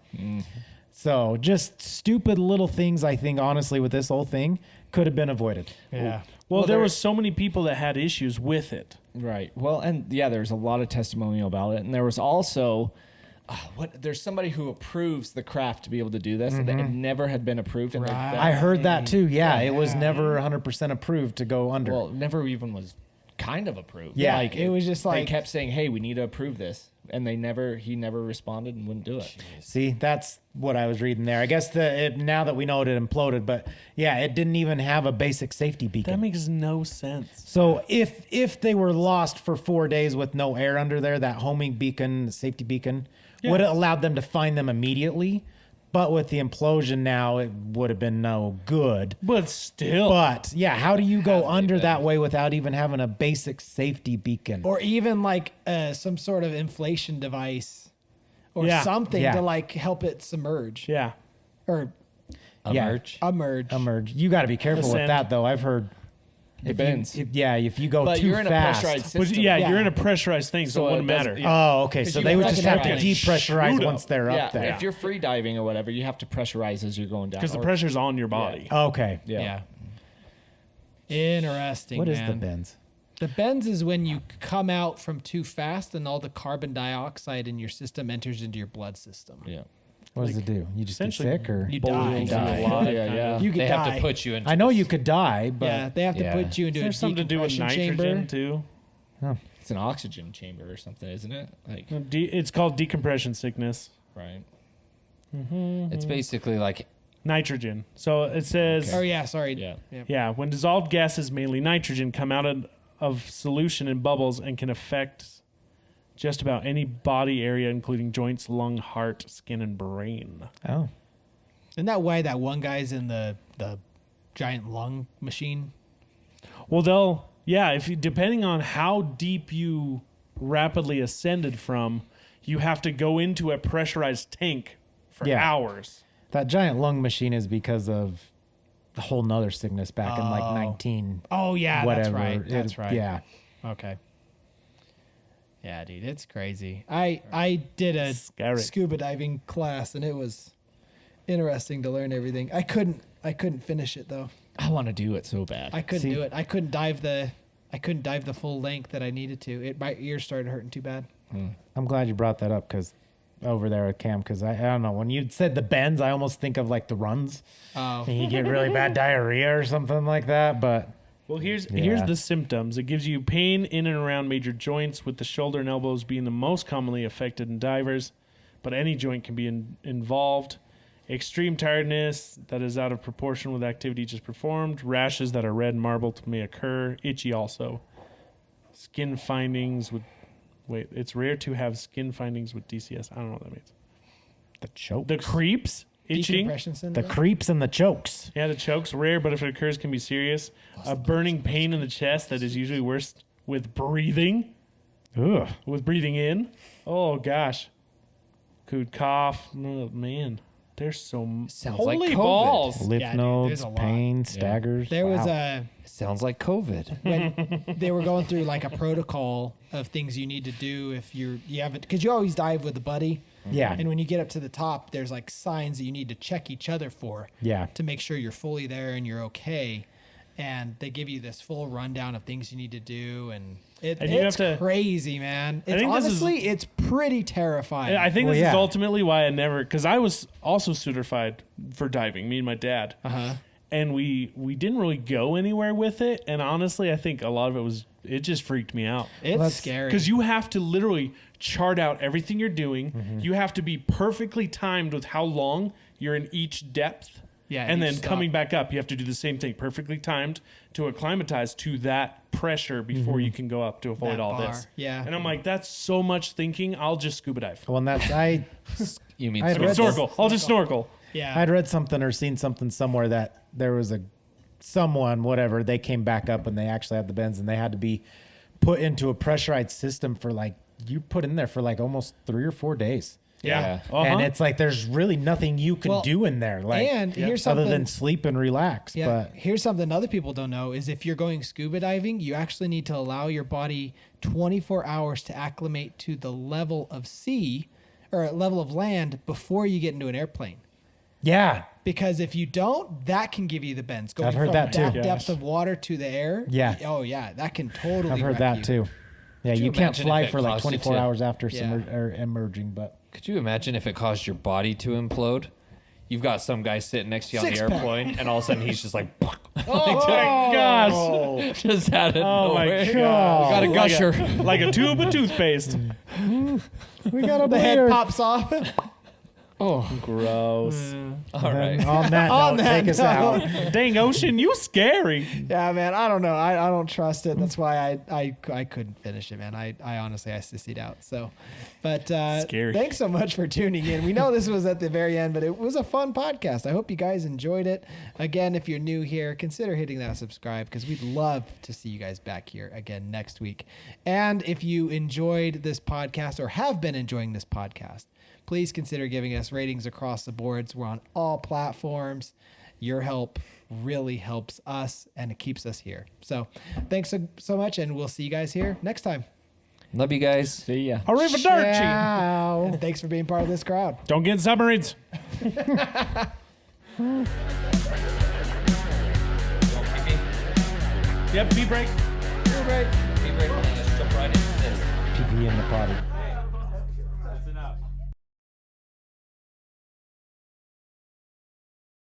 S3: So just stupid little things, I think, honestly, with this whole thing could have been avoided.
S4: Yeah.
S2: Well, there was so many people that had issues with it.
S5: Right. Well, and yeah, there's a lot of testimonial about it, and there was also there's somebody who approves the craft to be able to do this, and it never had been approved. And
S4: Right.
S3: I heard that too. Yeah, it was never 100% approved to go under.
S5: well, never even was kind of approved.
S3: Yeah,
S5: like
S4: it was just
S5: they
S4: like-
S5: kept saying, "Hey, we need to approve this," and he never responded and wouldn't do it.
S3: See, that's what I was reading there. I guess now that we know it imploded, but yeah, it didn't even have a basic safety beacon.
S2: That makes no sense.
S3: So if they were lost for 4 days with no air under there, that homing beacon, the safety beacon, would have allowed them to find them immediately. But with the implosion now, it would have been no good.
S2: But still.
S3: But yeah, how do you go under that way without even having a basic safety beacon?
S4: Or even like some sort of inflation device or
S2: Yeah.
S4: something
S3: Yeah.
S4: to like help it submerge
S2: Yeah.
S4: or
S1: Emerge.
S4: emerge.
S3: Emerge. You got to be careful with
S2: Ascend.
S3: that, though. I've heard.
S5: Depends.
S3: If you go
S5: But
S3: too
S5: you're in a
S3: fast.
S5: pressurized
S2: But
S5: system.
S2: yeah,
S4: Yeah.
S2: you're in a pressurized thing, so,
S5: So
S2: it
S5: it
S2: wouldn't matter.
S5: doesn't-
S3: Oh, okay. So
S5: you
S3: they would
S5: have
S3: just
S5: to
S3: have to
S5: get
S3: depressurize
S2: shoot
S3: once
S2: up.
S3: they're
S5: Yeah,
S3: up there.
S5: if you're free diving or whatever, you have to pressurize as you're going down.
S2: Because the
S5: Or-
S2: pressure's on your body.
S3: Okay.
S5: Yeah.
S4: Interesting.
S3: What is
S4: man.
S3: the bends?
S4: The bends is when you come out from too fast and all the carbon dioxide in your system enters into your blood system.
S5: Yeah.
S3: What does it do? You just get
S2: essentially
S3: sick, or
S4: You
S2: Bullying
S4: die.
S2: you alive,
S5: Yeah,
S2: kinda.
S5: yeah.
S4: You could
S1: They
S4: die.
S1: have to put you in.
S3: I know you could die, but
S4: Yeah, they have to
S1: Yeah.
S4: put you into a
S2: There's something to do with
S4: decompression
S2: nitrogen
S4: chamber.
S2: too.
S5: It's an oxygen chamber or something, isn't it? Like,
S2: It's called decompression sickness.
S5: right.
S1: It's basically like
S2: Nitrogen. So it says,
S4: Oh yeah, sorry.
S5: Yeah.
S2: yeah, when dissolved gases, mainly nitrogen, come out of solution in bubbles and can affect just about any body area, including joints, lung, heart, skin, and brain.
S3: oh,
S4: Isn't that why that one guy's in the giant lung machine?
S2: Well, depending on how deep you rapidly ascended from, you have to go into a pressurized tank for
S3: Yeah.
S2: hours.
S3: that giant lung machine is because of the whole nother sickness back in like
S4: Oh.
S3: 19
S4: Oh yeah,
S3: whatever.
S4: that's right. That's right.
S3: Yeah.
S4: Okay. Yeah, dude, it's crazy. I did a
S2: Scary.
S4: scuba diving class and it was interesting to learn everything. I couldn't finish it though.
S5: I want to do it so bad.
S4: I couldn't
S3: See-
S4: do it. I couldn't dive the full length that I needed to. My ears started hurting too bad.
S3: I'm glad you brought that up because over there at camp, because I don't know, when you said the bends, I almost think of like the runs.
S4: Oh.
S3: And you get really bad diarrhea or something like that. But
S2: Well, here's
S3: Yeah.
S2: the symptoms. It gives you pain in and around major joints, with the shoulder and elbows being the most commonly affected in divers, but any joint can be involved. Extreme tiredness that is out of proportion with activity just performed. Rashes that are red and marbled may occur. Itchy also. Skin findings with... Wait, it's rare to have skin findings with DCS. I don't know what that means.
S3: the choke,
S2: The creeps, itching.
S4: Decompression
S3: the
S4: syndrome.
S3: creeps and the chokes.
S2: Yeah, the choke's rare, but if it occurs, can be serious. A burning pain in the chest that is usually worse with breathing.
S3: Ugh.
S2: With breathing in. Oh gosh. Could cough. Oh, man, there's so
S1: Sounds
S2: holy
S1: like COVID.
S2: balls.
S3: Lymph
S4: Yeah, dude,
S3: nodes,
S4: there's a lot.
S3: pain, staggers.
S4: There was
S3: Wow.
S4: a
S1: sounds like COVID.
S4: when they were going through like a protocol of things you need to do if you haven't, because you always dive with a buddy.
S3: Yeah.
S4: And when you get up to the top, there's like signs that you need to check each other for.
S3: Yeah.
S4: To make sure you're fully there and you're okay. And they give you this full rundown of things you need to do, and
S2: And you
S4: it's
S2: have to-
S4: crazy, man. It's
S2: think this is-
S4: honestly, it's pretty terrifying.
S2: I think
S3: Well,
S2: this is
S3: yeah.
S2: ultimately why I never, because I was also certified for diving, me and my dad.
S4: Uh-huh.
S2: And we didn't really go anywhere with it. And honestly, I think a lot of it just freaked me out.
S4: It's
S3: that's-
S4: scary.
S2: Because you have to literally chart out everything you're doing. You have to be perfectly timed with how long you're in each depth.
S4: Yeah,
S2: And
S4: you
S2: then
S4: stop.
S2: coming back up, you have to do the same thing, perfectly timed to acclimatize to that pressure before you can go up to avoid
S4: That
S2: all
S4: bar,
S2: this.
S4: yeah.
S2: And I'm like, that's so much thinking. I'll just scuba dive.
S3: Well, and that's
S1: You mean
S3: I
S2: I mean,
S3: read
S2: snorkel. I'll just snorkel.
S4: yeah.
S3: I'd read something or seen something somewhere that there was someone, whatever, they came back up and they actually had the bends and they had to be put into a pressurized system for like, you put in there for like almost 3 or 4 days.
S2: Yeah.
S3: And it's like, there's really nothing you can
S4: Well,
S3: do in there. Like,
S4: and here's
S3: other
S4: something.
S3: than sleep and relax.
S4: Yeah.
S3: But
S4: Here's something other people don't know is if you're going scuba diving, you actually need to allow your body 24 hours to acclimate to the level of sea or level of land before you get into an airplane.
S3: Yeah.
S4: Because if you don't, that can give you the bends. Going
S3: I've heard
S4: from
S3: that too.
S4: depth of water to the air.
S3: Yeah.
S4: Oh yeah, that can totally.
S3: I've heard
S4: wreck
S3: that
S4: you.
S3: too. Yeah,
S1: you
S3: you can't
S1: imagine
S3: fly
S1: if it
S3: for like
S1: caused you
S3: 24
S1: to-
S3: hours after
S4: Yeah.
S3: or emerging, but
S1: Could you imagine if it caused your body to implode? You've got some guy sitting next to you on the
S4: Six-pack.
S1: airplane, and all of a sudden he's just like,
S2: Oh my gosh.
S1: just out of
S2: Oh my
S1: nowhere.
S2: god.
S1: Got a gusher.
S2: Like a tube of toothpaste.
S3: we got a
S4: The head
S3: bleeder.
S4: pops off.
S2: Gross.
S1: All right.
S3: On that
S4: On
S3: note,
S4: that
S3: take us
S4: note.
S3: out.
S2: Dang, Ocean, you scary.
S4: Yeah, man. I don't know. I don't trust it. That's why I couldn't finish it, man. I honestly I sissied out. So, but
S2: Scary.
S4: thanks so much for tuning in. We know this was at the very end, but it was a fun podcast. I hope you guys enjoyed it. Again, if you're new here, consider hitting that subscribe because we'd love to see you guys back here again next week. And if you enjoyed this podcast or have been enjoying this podcast, please consider giving us ratings across the boards. We're on all platforms. Your help really helps us and it keeps us here. So thanks so much, and we'll see you guys here next time.
S1: Love you guys.
S5: See ya.
S2: Arrivederci.
S4: And thanks for being part of this crowd.
S2: Don't get in submarines. Yep, pee break.
S1: Be right. Let's jump right into this.
S3: PPE in the potty.